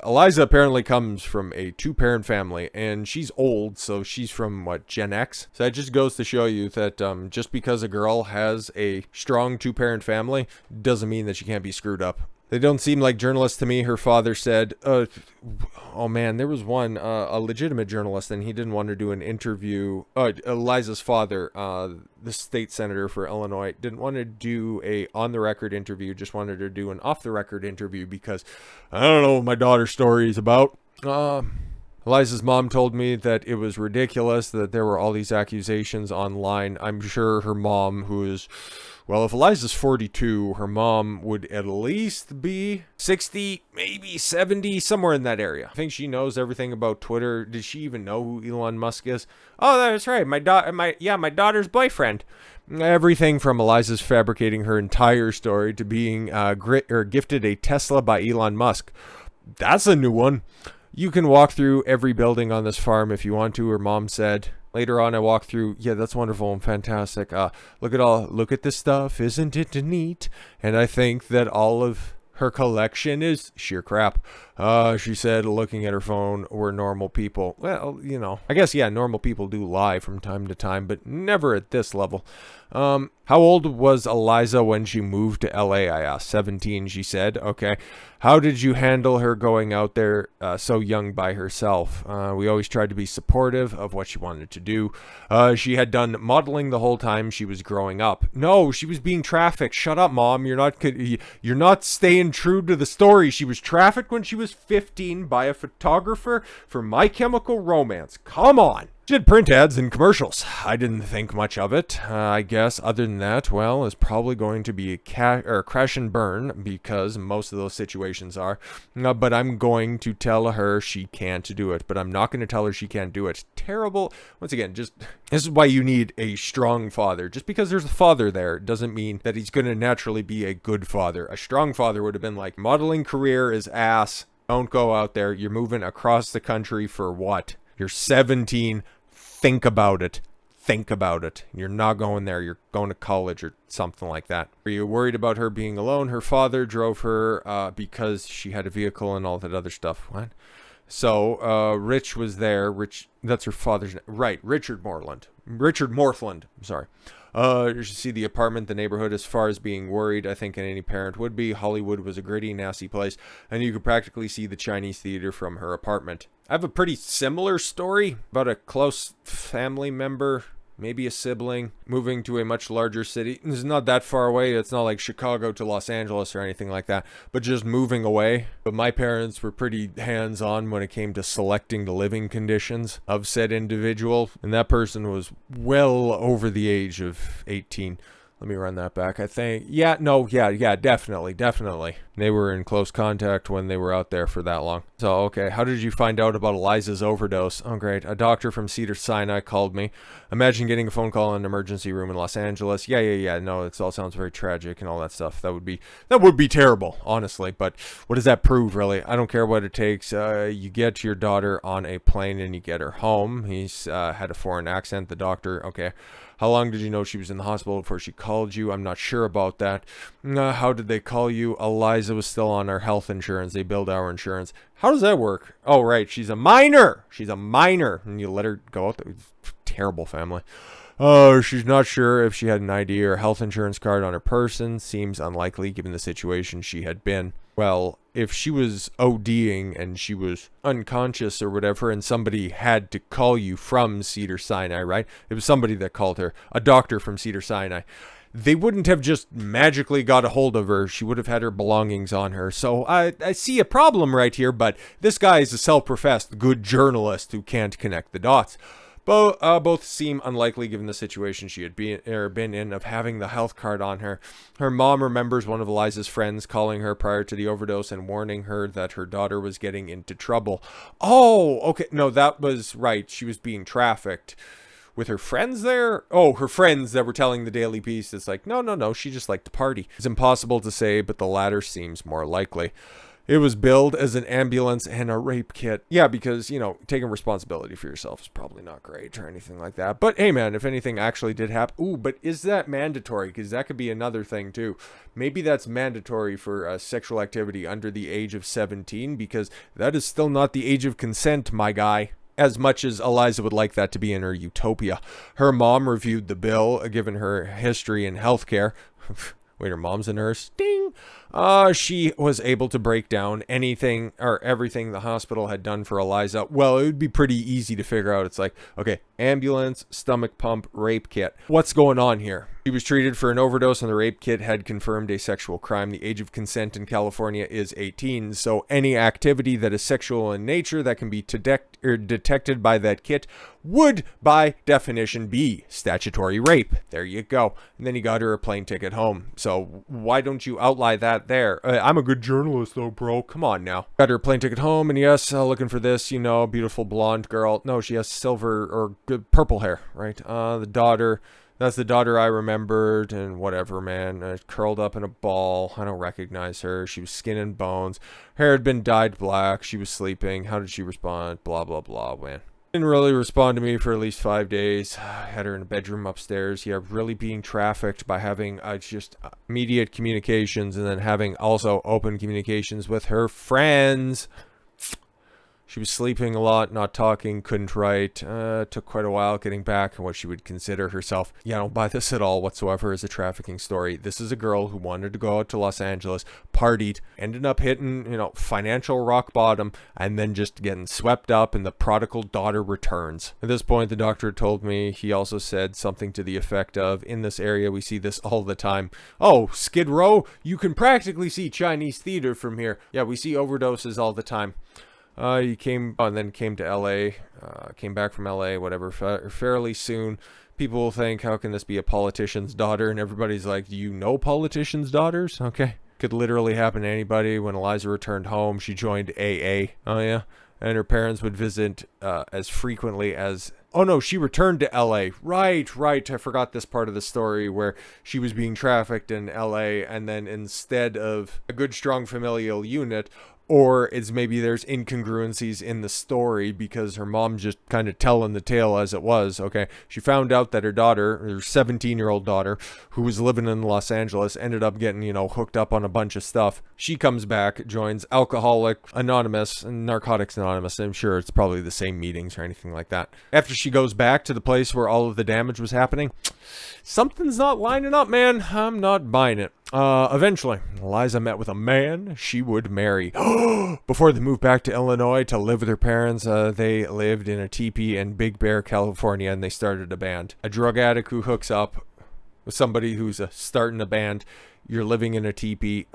Speaker 1: Eliza apparently comes from a two-parent family, and she's old, so she's from, what, Gen X? So that just goes to show you that just because a girl has a strong two-parent family doesn't mean that she can't be screwed up. They don't seem like journalists to me. Her father said, oh man, there was one, a legitimate journalist, and he didn't want to do an interview. Eliza's father, the state senator for Illinois, didn't want to do a on-the-record interview, just wanted to do an off-the-record interview because I don't know what my daughter's story is about. Eliza's mom told me that it was ridiculous that there were all these accusations online. I'm sure her mom, who is... Well, if Eliza's 42, her mom would at least be 60, maybe 70, somewhere in that area. I think she knows everything about Twitter. Did she even know who Elon Musk is? Oh, that's right. My daughter's boyfriend. Everything from Eliza's fabricating her entire story to being gifted a Tesla by Elon Musk. That's a new one. You can walk through every building on this farm if you want to, her mom said. Later on, I walked through, yeah, that's wonderful and fantastic. Look at this stuff, isn't it neat? And I think that all of her collection is sheer crap. She said, looking at her phone, we're normal people. Well, you know, I guess, yeah, normal people do lie from time to time, but never at this level. How old was Eliza when she moved to LA? I asked. 17, she said. Okay. How did you handle her going out there so young by herself? We always tried to be supportive of what she wanted to do. She had done modeling the whole time she was growing up. No, she was being trafficked. Shut up, Mom. You're not staying true to the story. She was trafficked when she was 15 by a photographer for My Chemical Romance. Come on. She did print ads and commercials. I didn't think much of it. I guess other than that, well, it's probably going to be a crash and burn because most of those situations are. But I'm going to tell her she can't do it. But I'm not going to tell her she can't do it. Terrible. Once again, this is why you need a strong father. Just because there's a father there doesn't mean that he's going to naturally be a good father. A strong father would have been like, modeling career is ass. Don't go out there. You're moving across the country for what? You're 17. Think about it. Think about it. You're not going there. You're going to college or something like that. Are you worried about her being alone? Her father drove her because she had a vehicle and all that other stuff. What? So, Rich was there. Rich, that's her father's name. Right, Richard Morthland. I'm sorry. You should see the apartment, the neighborhood, as far as being worried, I think any parent would be. Hollywood was a gritty, nasty place, and you could practically see the Chinese theater from her apartment. I have a pretty similar story about a close family member, maybe a sibling, moving to a much larger city. It's not that far away. It's not like Chicago to Los Angeles or anything like that, but just moving away. But my parents were pretty hands-on when it came to selecting the living conditions of said individual, and that person was well over the age of 18. Let me run that back. I think, yeah, definitely. They were in close contact when they were out there for that long. So, okay, how did you find out about Eliza's overdose? Oh, great. A doctor from Cedars-Sinai called me. Imagine getting a phone call in an emergency room in Los Angeles. Yeah. No, it all sounds very tragic and all that stuff. That would be terrible, honestly. But what does that prove, really? I don't care what it takes. You get your daughter on a plane and you get her home. He's had a foreign accent, the doctor. Okay. How long did you know she was in the hospital before she called you? I'm not sure about that. How did they call you? Eliza was still on our health insurance. They billed our insurance. How does that work? Oh, right. She's a minor. And you let her go out there. Terrible family. Oh, she's not sure if she had an ID or health insurance card on her person. Seems unlikely given the situation she had been. Well, if she was ODing and she was unconscious or whatever, and somebody had to call you from Cedars-Sinai, right? It was somebody that called her, a doctor from Cedars-Sinai. They wouldn't have just magically got a hold of her. She would have had her belongings on her. So I see a problem right here, but this guy is a self-professed good journalist who can't connect the dots. Both seem unlikely given the situation she had been in of having the health card on her. Her mom remembers one of Eliza's friends calling her prior to the overdose and warning her that her daughter was getting into trouble. Oh, okay. No, that was right. She was being trafficked. With her friends there? Oh, her friends that were telling the Daily Beast. It's like, no, she just liked to party. It's impossible to say, but the latter seems more likely. It was billed as an ambulance and a rape kit. Yeah, because, taking responsibility for yourself is probably not great or anything like that. But hey, man, if anything actually did happen. Ooh, but is that mandatory? Because that could be another thing, too. Maybe that's mandatory for sexual activity under the age of 17, because that is still not the age of consent, my guy. As much as Eliza would like that to be in her utopia. Her mom reviewed the bill, given her history in healthcare. Wait, her mom's a nurse? Ding! She was able to break down anything or everything the hospital had done for Eliza. Well, it would be pretty easy to figure out. It's like, okay, ambulance, stomach pump, rape kit. What's going on here? She was treated for an overdose and the rape kit had confirmed a sexual crime. The age of consent in California is 18, so any activity that is sexual in nature that can be detected by that kit would, by definition, be statutory rape. There you go. And then he got her a plane ticket home. So why don't you outline that there? I'm a good journalist though, bro. Come on now. Got her a plane ticket home, and yes, looking for this, beautiful blonde girl. No, she has silver or purple hair, right? The daughter. That's the daughter I remembered, and whatever, man. Curled up in a ball. I don't recognize her. She was skin and bones. Hair had been dyed black. She was sleeping. How did she respond? Blah, blah, blah, man. Didn't really respond to me for at least 5 days. I had her in a bedroom upstairs. Yeah, really being trafficked by having just immediate communications and then having also open communications with her friends. She was sleeping a lot, not talking, couldn't write. Took quite a while getting back on what she would consider herself. Yeah, I don't buy this at all whatsoever as a trafficking story. This is a girl who wanted to go out to Los Angeles, partied, ended up hitting, financial rock bottom, and then just getting swept up, and the prodigal daughter returns. At this point, the doctor told me, he also said something to the effect of, in this area, we see this all the time. Oh, Skid Row? You can practically see Chinese theater from here. Yeah, we see overdoses all the time. He came and then came to LA, came back from LA, whatever, fairly soon. People will think, how can this be a politician's daughter? And everybody's like, do you know politicians' daughters? Okay. Could literally happen to anybody. When Eliza returned home, she joined AA. Oh, yeah. And her parents would visit as frequently as... Oh, no, she returned to LA. Right. I forgot this part of the story where she was being trafficked in LA, and then instead of a good, strong familial unit... Or it's maybe there's incongruencies in the story because her mom just kind of telling the tale as it was, okay? She found out that her daughter, her 17-year-old daughter, who was living in Los Angeles, ended up getting, hooked up on a bunch of stuff. She comes back, joins Alcoholics Anonymous and Narcotics Anonymous. I'm sure it's probably the same meetings or anything like that. After she goes back to the place where all of the damage was happening, something's not lining up, man. I'm not buying it. Eventually, Eliza met with a man she would marry. Before they moved back to Illinois to live with her parents, they lived in a teepee in Big Bear, California, and they started a band. A drug addict who hooks up with somebody who's starting a band. You're living in a teepee.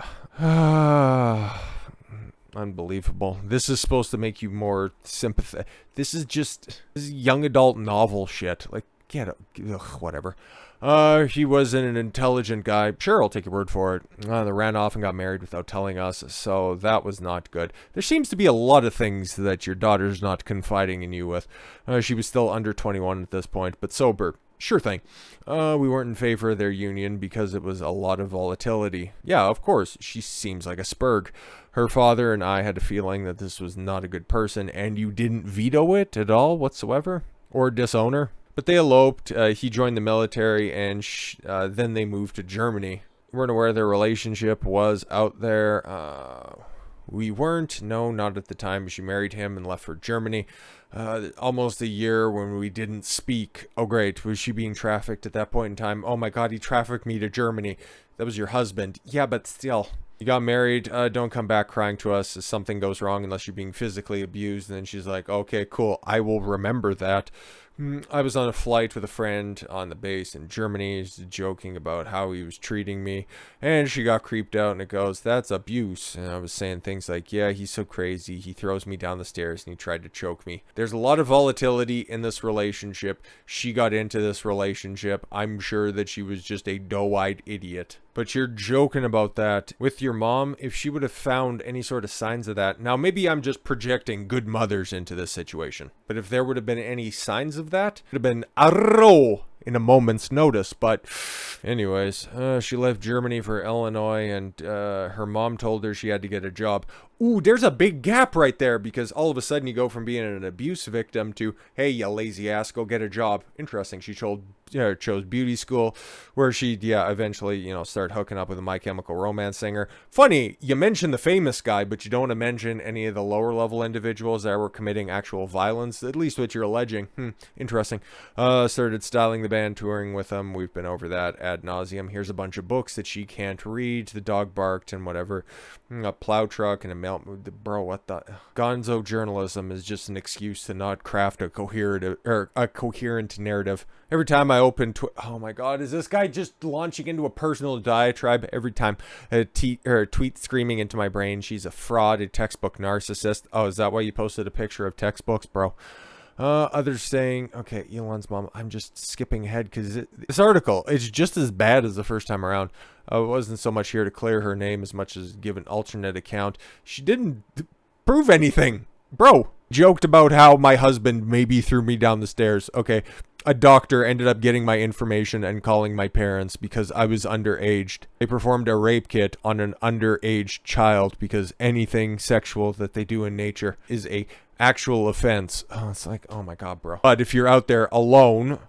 Speaker 1: Unbelievable. This is supposed to make you more sympathetic. This is young adult novel shit. Like, whatever. He wasn't an intelligent guy. Sure, I'll take your word for it. They ran off and got married without telling us, so that was not good. There seems to be a lot of things that your daughter's not confiding in you with. She was still under 21 at this point, but sober. Sure thing. We weren't in favor of their union because it was a lot of volatility. Yeah, of course, she seems like a spurg. Her father and I had a feeling that this was not a good person, and you didn't veto it at all whatsoever? Or disown her? But they eloped, he joined the military, and then they moved to Germany. We weren't aware their relationship was out there. We weren't, no, not at the time. She married him and left for Germany. Almost a year when we didn't speak. Oh, great. Was she being trafficked at that point in time? Oh my God, he trafficked me to Germany. That was your husband. Yeah, but still. You got married, don't come back crying to us if something goes wrong unless you're being physically abused. And then she's like, okay, cool, I will remember that. I was on a flight with a friend on the base in Germany. He's joking about how he was treating me, and she got creeped out, and it goes, that's abuse. And I was saying things like, yeah, he's so crazy. He throws me down the stairs, and he tried to choke me. There's a lot of volatility in this relationship. She got into this relationship. I'm sure that she was just a doe-eyed idiot. But you're joking about that with your mom. If she would have found any sort of signs of that. Now, maybe I'm just projecting good mothers into this situation. But if there would have been any signs of that, it would have been arrow in a moment's notice. But anyways, she left Germany for Illinois, and her mom told her she had to get a job. Ooh, there's a big gap right there, because all of a sudden you go from being an abuse victim to, hey, you lazy ass, go get a job. Interesting. She chose beauty school, where she, eventually, started hooking up with a My Chemical Romance singer. Funny, you mentioned the famous guy, but you don't want to mention any of the lower level individuals that were committing actual violence, at least what you're alleging. Interesting. Started styling the band, touring with them. We've been over that ad nauseum. Here's a bunch of books that she can't read. The dog barked and whatever. A plow truck and a mail. Bro, what the? Gonzo journalism is just an excuse to not craft a coherent narrative. Every time I open oh my god, is this guy just launching into a personal diatribe every time? A tweet screaming into my brain, she's a fraud, a textbook narcissist. Oh, is that why you posted a picture of textbooks, bro? Others saying, okay, Elon's mom, I'm just skipping ahead because this article is just as bad as the first time around. I wasn't so much here to clear her name as much as give an alternate account. She didn't prove anything. Bro, joked about how my husband maybe threw me down the stairs. Okay, a doctor ended up getting my information and calling my parents because I was underage. They performed a rape kit on an underage child because anything sexual that they do in nature is a actual offense. Oh, it's like, oh my god, bro. But if you're out there alone,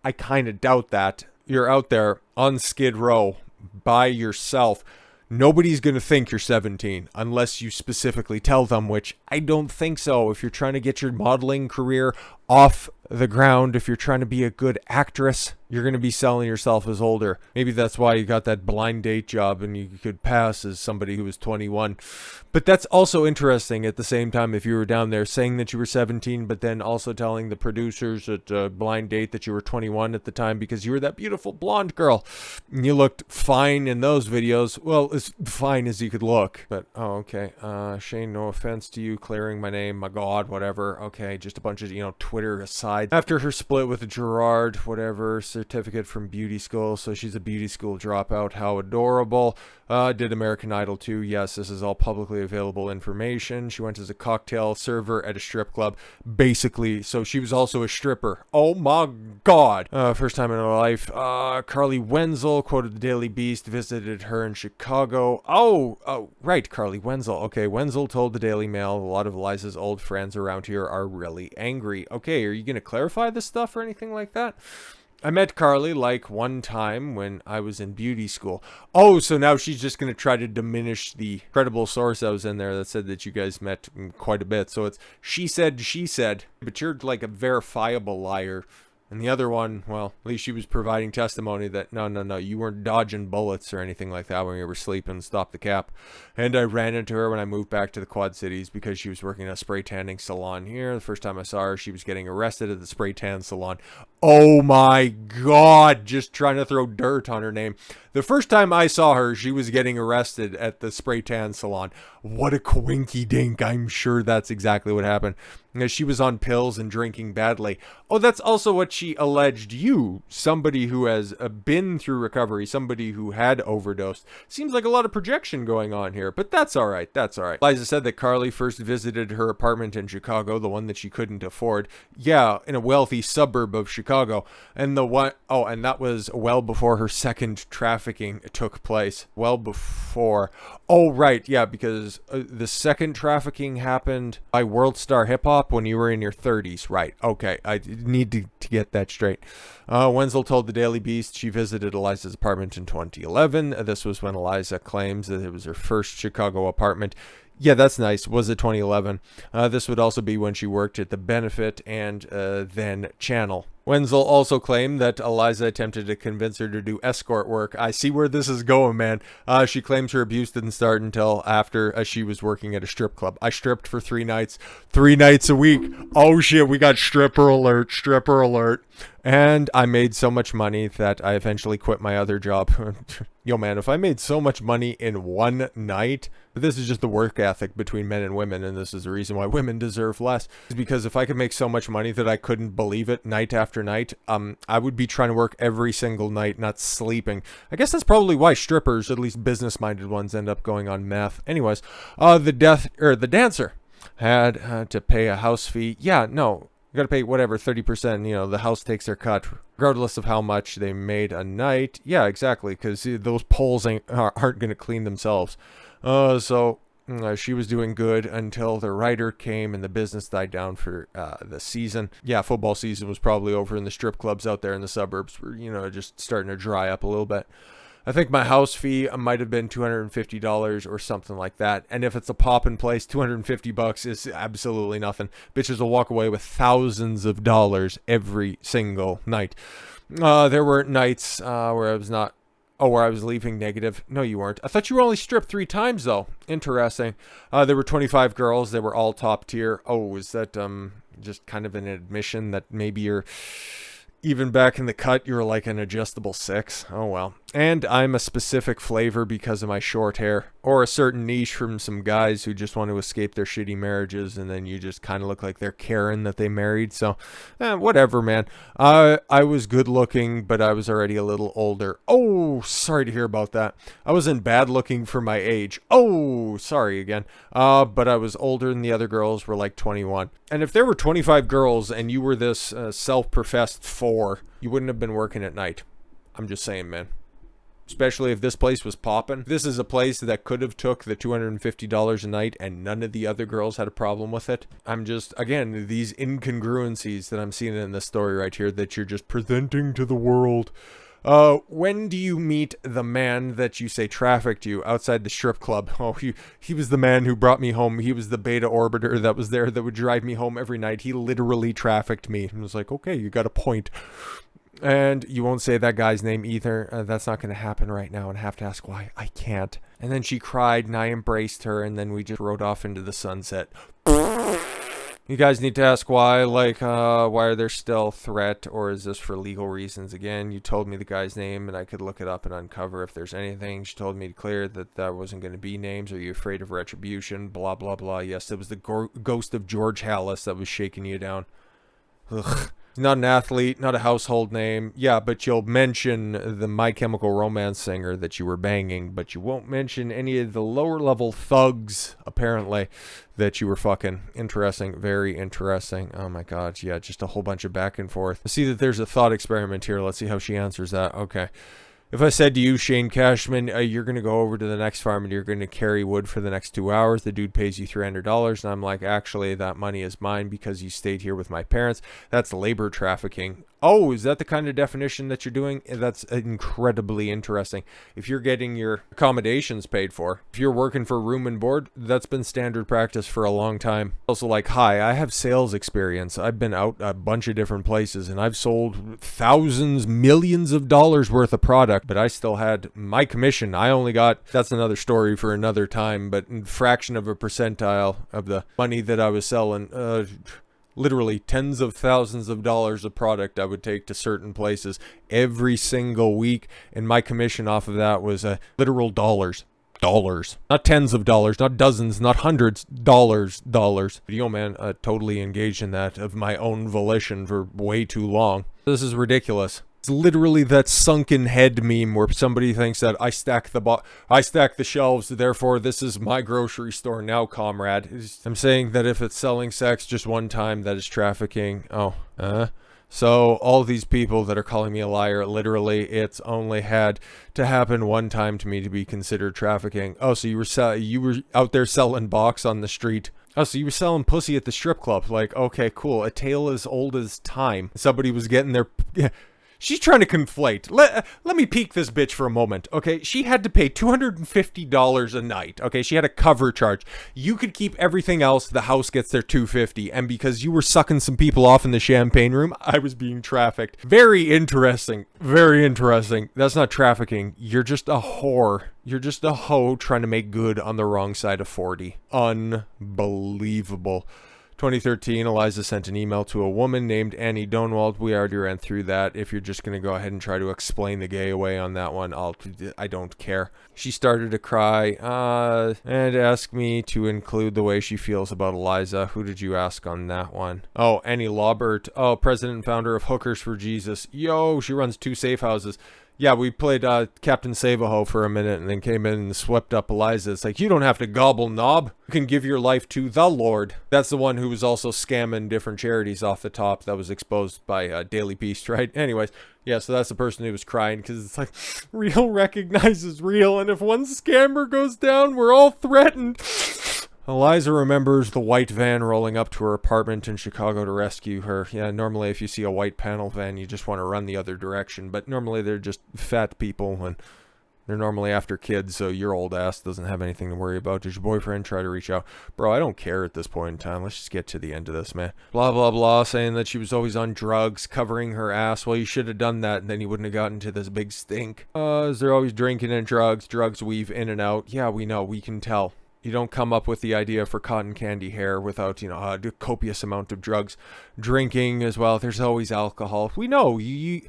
Speaker 1: I kind of doubt that. You're out there on Skid Row by yourself. Nobody's going to think you're 17 unless you specifically tell them, which I don't think so. If you're trying to get your modeling career off the ground, if you're trying to be a good actress, you're going to be selling yourself as older. Maybe that's why you got that blind date job and you could pass as somebody who was 21. But that's also interesting at the same time if you were down there saying that you were 17, but then also telling the producers at blind date that you were 21 at the time because you were that beautiful blonde girl. And you looked fine in those videos. Well, as fine as you could look. But, oh, okay. Shane, no offense to you clearing my name. My god, whatever. Okay, just a bunch of, Twitter aside. After her split with Gerard, whatever, certificate from beauty school, so she's a beauty school dropout. How adorable. Did American Idol too. Yes, this is all publicly available information. She went as a cocktail server at a strip club, basically, so she was also a stripper. Oh my god. First time in her life. Carly Wenzel, quoted the Daily Beast, visited her in Chicago. Oh, right, Carly Wenzel. Okay, Wenzel told the Daily Mail, a lot of Eliza's old friends around here are really angry. Okay, are you going to clarify this stuff or anything like that? I met Carly like one time when I was in beauty school. Oh, so now she's just going to try to diminish the credible source that was in there that said that you guys met quite a bit. So it's she said, but you're like a verifiable liar. And the other one, well, at least she was providing testimony that, no, you weren't dodging bullets or anything like that when you were sleeping. Stop the cap. And I ran into her when I moved back to the Quad Cities because she was working at a spray tanning salon here. The first time I saw her, she was getting arrested at the spray tan salon. Oh my god, just trying to throw dirt on her name. The first time I saw her, she was getting arrested at the spray tan salon. What a coinky dink. I'm sure that's exactly what happened. She was on pills and drinking badly. Oh, that's also what she alleged you, somebody who has been through recovery, somebody who had overdosed. Seems like a lot of projection going on here, but that's all right. That's all right. Eliza said that Carly first visited her apartment in Chicago, the one that she couldn't afford. Yeah, in a wealthy suburb of Chicago. And and that was well before her second trafficking took place. Well before. Oh, right. Yeah, because the second trafficking happened by World Star Hip Hop when you were in your 30s. Right. Okay. I need to get that straight. Wenzel told the Daily Beast she visited Eliza's apartment in 2011. This was when Eliza claims that it was her first Chicago apartment. Yeah, that's nice. Was it 2011? This would also be when she worked at the Benefit and then Channel. Wenzel also claimed that Eliza attempted to convince her to do escort work. I see where this is going, man. She claims her abuse didn't start until after she was working at a strip club. I stripped for 3 nights. 3 nights a week. Oh shit, we got stripper alert, stripper alert. And I made so much money that I eventually quit my other job. Yo, man, if I made so much money in 1 night, this is just the work ethic between men and women, and this is the reason why women deserve less. Is because if I could make so much money that I couldn't believe it night after night, I would be trying to work every single night, not sleeping. I guess that's probably why strippers, at least business-minded ones, end up going on meth. Anyways, the dancer had to pay a house fee. Yeah, no. You gotta pay whatever, 30%, you know, the house takes their cut, regardless of how much they made a night. Yeah, exactly, because those poles aren't gonna clean themselves. So she was doing good until the writer came and the business died down for the season. Yeah, football season was probably over and the strip clubs out there in the suburbs were, you know, just starting to dry up a little bit. I think my house fee might have been $250 or something like that. And if it's a poppin' place, $250 is absolutely nothing. Bitches will walk away with thousands of dollars every single night. There were nights where I was not... Oh, where I was leaving negative. No, you weren't. I thought you were only stripped 3 times, though. Interesting. There were 25 girls. They were all top tier. Oh, is that just kind of an admission that maybe you're... Even back in the cut, you were like an adjustable 6. Oh, well. And I'm a specific flavor because of my short hair. Or a certain niche from some guys who just want to escape their shitty marriages. And then you just kind of look like they're Karen that they married. So, whatever, man. I was good looking, but I was already a little older. Oh, sorry to hear about that. I wasn't bad looking for my age. Oh, sorry again. But I was older than the other girls were like 21. And if there were 25 girls and you were this self-professed 4, you wouldn't have been working at night. I'm just saying, man. Especially if this place was popping. This is a place that could have took the $250 a night and none of the other girls had a problem with it. I'm just, again, these incongruencies that I'm seeing in this story right here that you're just presenting to the world. When do you meet the man that you say trafficked you outside the strip club? Oh, he was the man who brought me home. He was the beta orbiter that was there that would drive me home every night. He literally trafficked me. And I was like, okay, you got a point. And you won't say that guy's name either. That's not going to happen right now. And I have to ask why. I can't. And then she cried and I embraced her. And then we just rode off into the sunset. You guys need to ask why. Like, why are there still threat? Or is this for legal reasons? Again, you told me the guy's name and I could look it up and uncover if there's anything. She told me to clear that there wasn't going to be names. Are you afraid of retribution? Blah, blah, blah. Yes, it was the ghost of George Hallis that was shaking you down. Ugh. Not an athlete, not a household name. Yeah, but you'll mention the My Chemical Romance singer that you were banging, but you won't mention any of the lower level thugs, apparently, that you were fucking. Interesting, very interesting. Oh my god, yeah, just a whole bunch of back and forth. I see that there's a thought experiment here. Let's see how she answers that. Okay. If I said to you, Shane Cashman, you're going to go over to the next farm and you're going to carry wood for the next 2 hours. The dude pays you $300. And I'm like, actually, that money is mine because you stayed here with my parents. That's labor trafficking. Oh, is that the kind of definition that you're doing? That's incredibly interesting. If you're getting your accommodations paid for, if you're working for room and board, that's been standard practice for a long time. Also like, hi, I have sales experience. I've been out a bunch of different places and I've sold thousands, millions of dollars worth of product, but I still had my commission. I only got, that's another story for another time, but a fraction of a percentile of the money that I was selling, literally tens of thousands of dollars of product I would take to certain places every single week. And my commission off of that was literal dollars. Not tens of dollars, not dozens, not hundreds, dollars. But yo, man, totally engaged in that of my own volition for way too long. This is ridiculous. It's literally that sunken head meme where somebody thinks that I stack the shelves, therefore this is my grocery store now, comrade. I'm saying that if it's selling sex just one time, that is trafficking. So all these people that are calling me a liar, literally, it's only had to happen one time to me to be considered trafficking. Oh, so you were out there selling box on the street. Oh, so you were selling pussy at the strip club. Like, okay, cool. A tale as old as time. Somebody was getting their... She's trying to conflate. Let me peek this bitch for a moment, okay? She had to pay $250 a night, okay? She had a cover charge. You could keep everything else. The house gets their $250. And because you were sucking some people off in the champagne room, I was being trafficked. Very interesting. Very interesting. That's not trafficking. You're just a whore. You're just a hoe trying to make good on the wrong side of 40. Unbelievable. 2013, Eliza sent an email to a woman named Annie Donwald. We already ran through that. If you're just going to go ahead and try to explain the gay away on that one, I don't care. She started to cry and asked me to include the way she feels about Eliza. Who did you ask on that one? Oh, Annie Laubert. Oh, president and founder of Hookers for Jesus. Yo, she runs 2 safe houses. Yeah, we played Captain Save-A-Ho for a minute and then came in and swept up Eliza. It's like, you don't have to gobble, knob. You can give your life to the Lord. That's the one who was also scamming different charities off the top that was exposed by Daily Beast, right? Anyways, yeah, so that's the person who was crying because it's like, real recognizes real, and if one scammer goes down, we're all threatened. Eliza remembers the white van rolling up to her apartment in Chicago to rescue her. Yeah, normally if you see a white panel van, you just want to run the other direction. But normally they're just fat people and they're normally after kids, so your old ass doesn't have anything to worry about. Does your boyfriend try to reach out? Bro, I don't care at this point in time. Let's just get to the end of this, man. Blah, blah, blah, saying that she was always on drugs, covering her ass. Well, you should have done that, and then you wouldn't have gotten to this big stink. Is they're always drinking and drugs. Drugs weave in and out. Yeah, we know. We can tell. You don't come up with the idea for cotton candy hair without, you know, a copious amount of drugs. Drinking as well. There's always alcohol. We know. You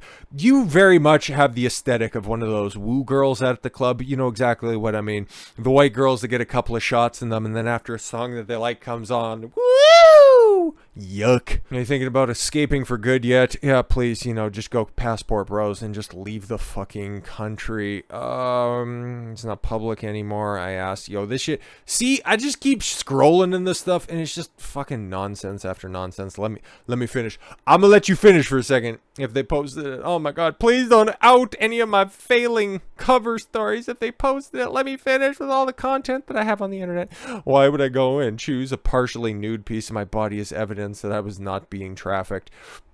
Speaker 1: very much have the aesthetic of one of those woo girls at the club. You know exactly what I mean. The white girls that get a couple of shots in them, and then after a song that they like comes on, woo! Yuck. Are you thinking about escaping for good yet? Yeah, please, you know, just go passport bros and just leave the fucking country. It's not public anymore. I asked, yo, this shit. See, I just keep scrolling in this stuff and it's just fucking nonsense after nonsense. Let me finish. I'm gonna let you finish for a second. If they posted it, oh my god, please don't out any of my failing cover stories. If they posted it, let me finish with all the content that I have on the internet. Why would I go and choose a partially nude piece of my body as evidence that I was not being trafficked?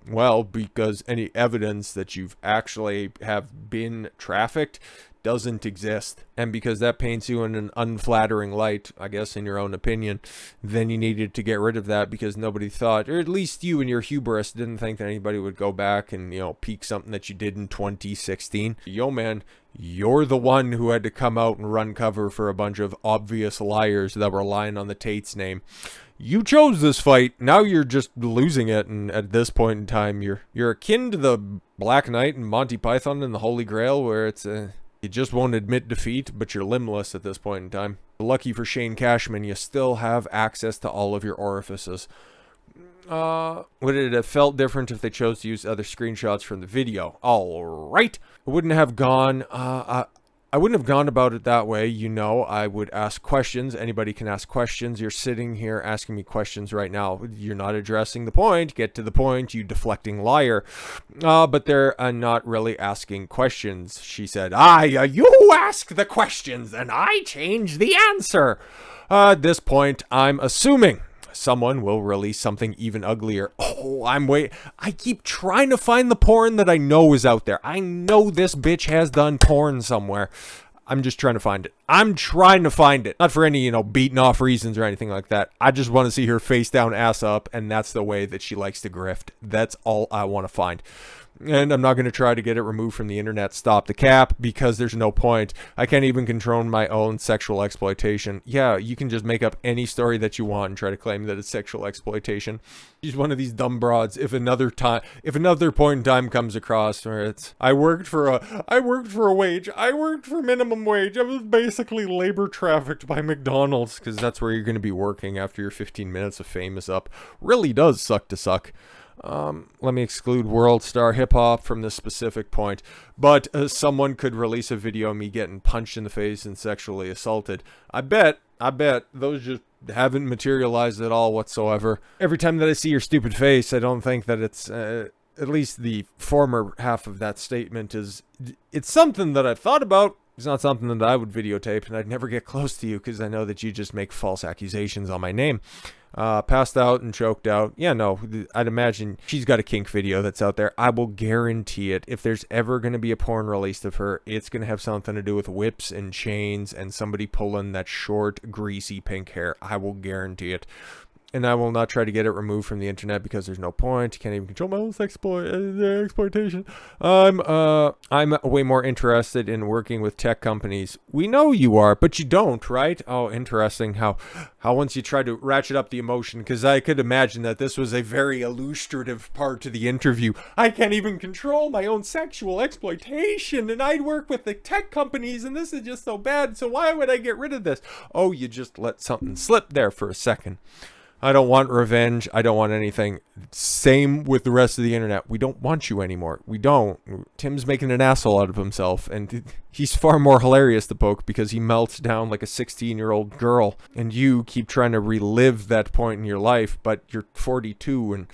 Speaker 1: Well, because any evidence that you've actually have been trafficked doesn't exist. And because that paints you in an unflattering light, I guess in your own opinion, then you needed to get rid of that because nobody thought, or at least you and your hubris didn't think that anybody would go back and, you know, peek something that you did in 2016. Yo, man, you're the one who had to come out and run cover for a bunch of obvious liars that were lying on the Tate's name. You chose this fight. Now you're just losing it, and at this point in time, you're akin to the Black Knight and Monty Python and the Holy Grail, where it's you just won't admit defeat, but you're limbless at this point in time. Lucky for Shane Cashman, you still have access to all of your orifices. Would it have felt different if they chose to use other screenshots from the video? All right. I wouldn't have gone, I wouldn't have gone about it that way. You know, I would ask questions. Anybody can ask questions. You're sitting here asking me questions right now. You're not addressing the point. Get to the point, you deflecting liar. But they're not really asking questions, she said. You ask the questions and I change the answer. At this point, I'm assuming someone will release something even uglier. Oh, I keep trying to find the porn that I know is out there. I know this bitch has done porn somewhere. I'm just trying to find it. I'm trying to find it. Not for any, you know, beaten off reasons or anything like that. I just want to see her face down, ass up, and that's the way that she likes to grift. That's all I want to find. And I'm not going to try to get it removed from the internet. Stop the cap, because there's no point. I can't even control my own sexual exploitation. Yeah, you can just make up any story that you want and try to claim that it's sexual exploitation. She's one of these dumb broads. If another point in time comes across where it's, I worked for a wage. I worked for minimum wage. I was basically labor trafficked by McDonald's, because that's where you're going to be working after your 15 minutes of fame is up. Really does suck to suck. Let me exclude world star hip hop from this specific point, but someone could release a video of me getting punched in the face and sexually assaulted. I bet those just haven't materialized at all whatsoever. Every time that I see your stupid face, I don't think that it's, at least the former half of that statement is, it's something that I've thought about. It's not something that I would videotape, and I'd never get close to you because I know that you just make false accusations on my name. passed out and choked out. Yeah, no, I'd imagine she's got a kink video that's out there. I will guarantee it. If there's ever going to be a porn released of her, it's going to have something to do with whips and chains and somebody pulling that short, greasy pink hair. I will guarantee it. And I will not try to get it removed from the internet because there's no point. You can't even control my own exploitation. I'm way more interested in working with tech companies. We know you are, but you don't, right? Oh, interesting how once you try to ratchet up the emotion, because I could imagine that this was a very illustrative part to the interview. I can't even control my own sexual exploitation, and I work with the tech companies, and this is just so bad, so why would I get rid of this? Oh, you just let something slip there for a second. I don't want revenge. I don't want anything. Same with the rest of the internet. We don't want you anymore. We don't. Tim's making an asshole out of himself, and he's far more hilarious to poke because he melts down like a 16-year-old girl, and you keep trying to relive that point in your life, but you're 42 and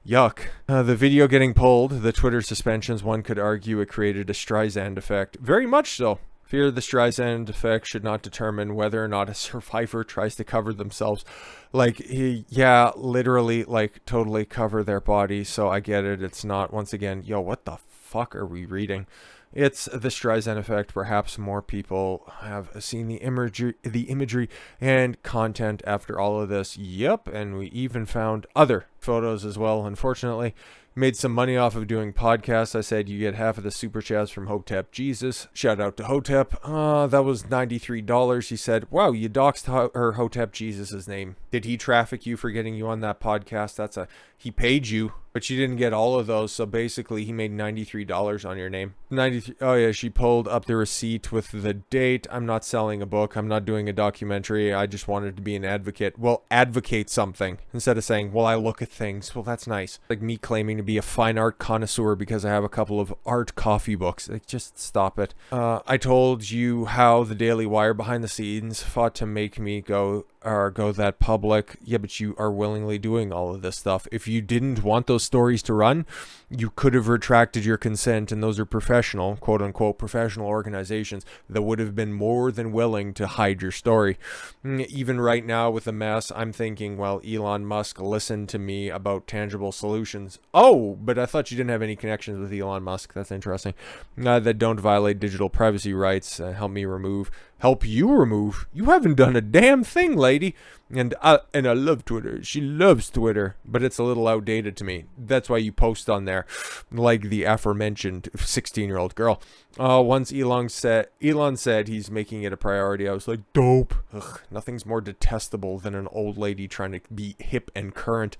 Speaker 1: yuck. The video getting pulled, the Twitter suspensions, one could argue it created a Streisand effect. Very much so. Fear the Streisand effect should not determine whether or not a survivor tries to cover themselves. Like, yeah, literally, like, totally cover their body. So I get it. It's not, once again, yo, what the fuck are we reading? It's the Streisand effect. Perhaps more people have seen the imagery and content after all of this. Yep, and we even found other photos as well, unfortunately. Made some money off of doing podcasts. I said you get half of the super chats from Hotep Jesus. Shout out to Hotep. That was $93. He said, wow, you doxed her Hotep Jesus's name. Did he traffic you for getting you on that podcast? He paid you, but you didn't get all of those. So basically he made $93 on your name. 93. Oh yeah, she pulled up the receipt with the date. I'm not selling a book. I'm not doing a documentary. I just wanted to be an advocate. Well, advocate something instead of saying, well, I look at things. Well, that's nice. Like me claiming to be a fine art connoisseur because I have a couple of art coffee books. Like, just stop it. I told you how the Daily Wire behind the scenes fought to make me go that public. Yeah, but you are willingly doing all of this stuff. If you didn't want those stories to run, you could have retracted your consent, and those are professional, quote unquote, professional organizations that would have been more than willing to hide your story. Even right now with the mess, I'm thinking, well, Elon Musk listened to me about tangible solutions. Oh, but I thought you didn't have any connections with Elon Musk. That's interesting. That don't violate digital privacy rights. Help you remove. You haven't done a damn thing, lady. And I love Twitter. She loves Twitter, but it's a little outdated to me. That's why you post on there, like the aforementioned 16-year-old girl. Once Elon said he's making it a priority, I was like, dope. Ugh, nothing's more detestable than an old lady trying to be hip and current.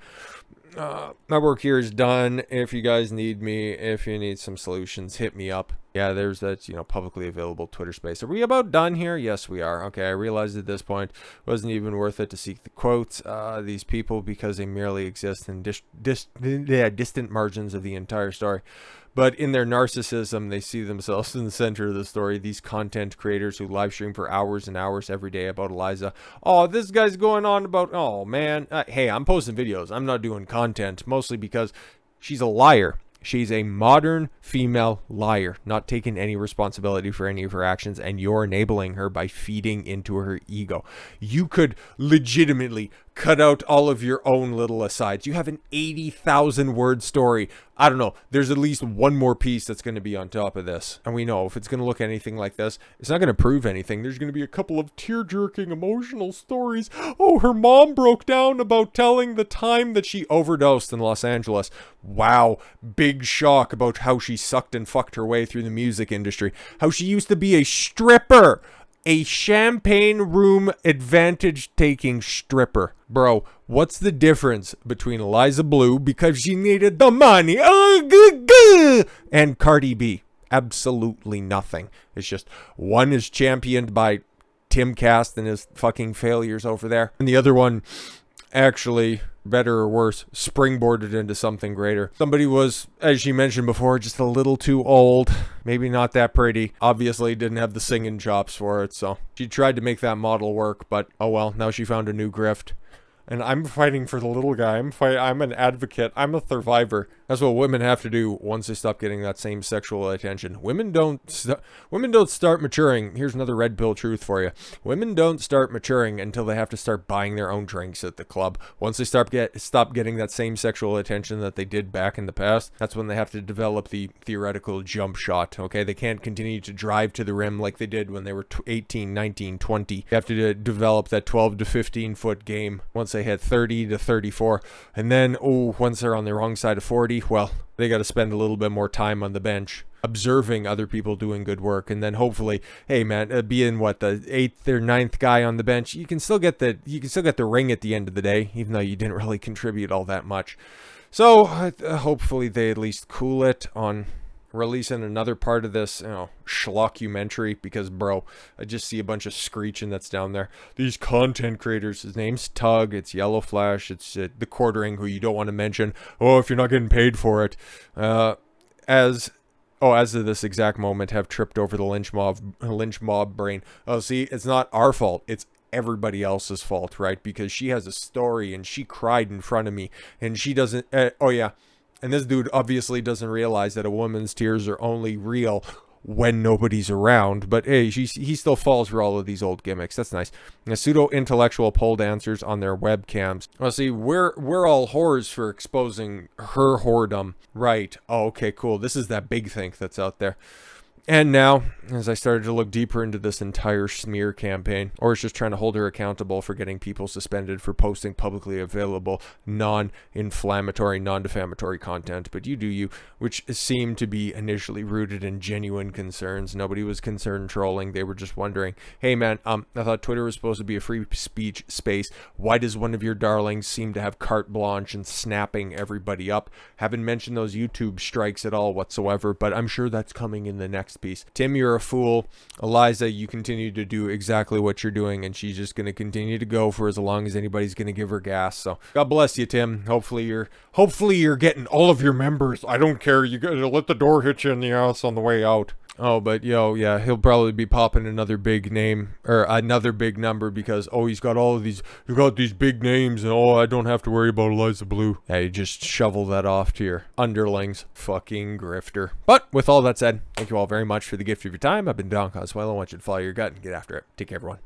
Speaker 1: My work here is done. If you guys need me, if you need some solutions, hit me up. Yeah, there's that, publicly available Twitter space. Are we about done here? Yes, we are. Okay, I realized at this point it wasn't even worth it to seek the quotes. These people, because they merely exist in distant margins of the entire story. But in their narcissism, they see themselves in the center of the story. These content creators who live stream for hours and hours every day about Eliza. Oh, this guy's going on about, oh man. Hey, I'm posting videos. I'm not doing content, mostly because she's a liar. She's a modern female liar, not taking any responsibility for any of her actions, and you're enabling her by feeding into her ego. You could legitimately cut out all of your own little asides. You have an 80,000 word story. I don't know. There's at least one more piece that's going to be on top of this. And we know if it's going to look anything like this, it's not going to prove anything. There's going to be a couple of tear-jerking emotional stories. Oh, her mom broke down about telling the time that she overdosed in Los Angeles. Wow. Big shock about how she sucked and fucked her way through the music industry. How she used to be a stripper. A champagne room advantage-taking stripper. Bro, what's the difference between Eliza Blue, because she needed the money, and Cardi B? Absolutely nothing. It's just one is championed by Timcast and his fucking failures over there, and the other one actually, better or worse, springboarded into something greater. Somebody was, as she mentioned before, just a little too old, maybe not that pretty, obviously didn't have the singing chops for it, so she tried to make that model work, but oh well, now she found a new grift. And I'm fighting for the little guy. I'm an advocate. I'm a survivor. That's what women have to do once they stop getting that same sexual attention. Women don't start maturing. Here's another red pill truth for you. Women don't start maturing until they have to start buying their own drinks at the club. Once they stop getting that same sexual attention that they did back in the past, that's when they have to develop the theoretical jump shot. Okay, they can't continue to drive to the rim like they did when they were 18, 19, 20. They have to develop that 12 to 15 foot game once they hit 30 to 34. And then, once they're on the wrong side of 40, well, they got to spend a little bit more time on the bench observing other people doing good work. And then hopefully, hey man, being the 8th or 9th guy on the bench, you can still get the ring at the end of the day, even though you didn't really contribute all that much. So hopefully they at least cool it on releasing another part of this, schlockumentary, because bro, I just see a bunch of screeching that's down there. These content creators, his name's Tug, it's Yellow Flash, it's the quartering, who you don't want to mention. If you're not getting paid for it, as of this exact moment, have tripped over the lynch mob brain. See, it's not our fault, it's everybody else's fault, right? Because she has a story and she cried in front of me, and she doesn't. And this dude obviously doesn't realize that a woman's tears are only real when nobody's around. But hey, he still falls for all of these old gimmicks. That's nice. Pseudo-intellectual pole dancers on their webcams. Well, see, we're all whores for exposing her whoredom. Right. Oh, okay, cool. This is that big thing that's out there. And now, as I started to look deeper into this entire smear campaign, or it's just trying to hold her accountable for getting people suspended for posting publicly available non-inflammatory, non-defamatory content, but you do you, which seemed to be initially rooted in genuine concerns. Nobody was concerned trolling. They were just wondering, hey man, I thought Twitter was supposed to be a free speech space. Why does one of your darlings seem to have carte blanche and snapping everybody up? Haven't mentioned those YouTube strikes at all whatsoever, but I'm sure that's coming in the next piece. Tim, you're a fool. Eliza, you continue to do exactly what you're doing, and she's just going to continue to go for as long as anybody's going to give her gas. So God bless you, Tim. Hopefully you're getting all of your members. I don't care. You gotta let the door hit you in the ass on the way out. Oh, but yeah, he'll probably be popping another big name or another big number because he's got these big names, and I don't have to worry about Eliza Blue. Yeah, you just shovel that off to your underlings. Fucking grifter. But with all that said, thank you all very much for the gift of your time. I've been Don Coswell. I want you to follow your gut and get after it. Take care, everyone.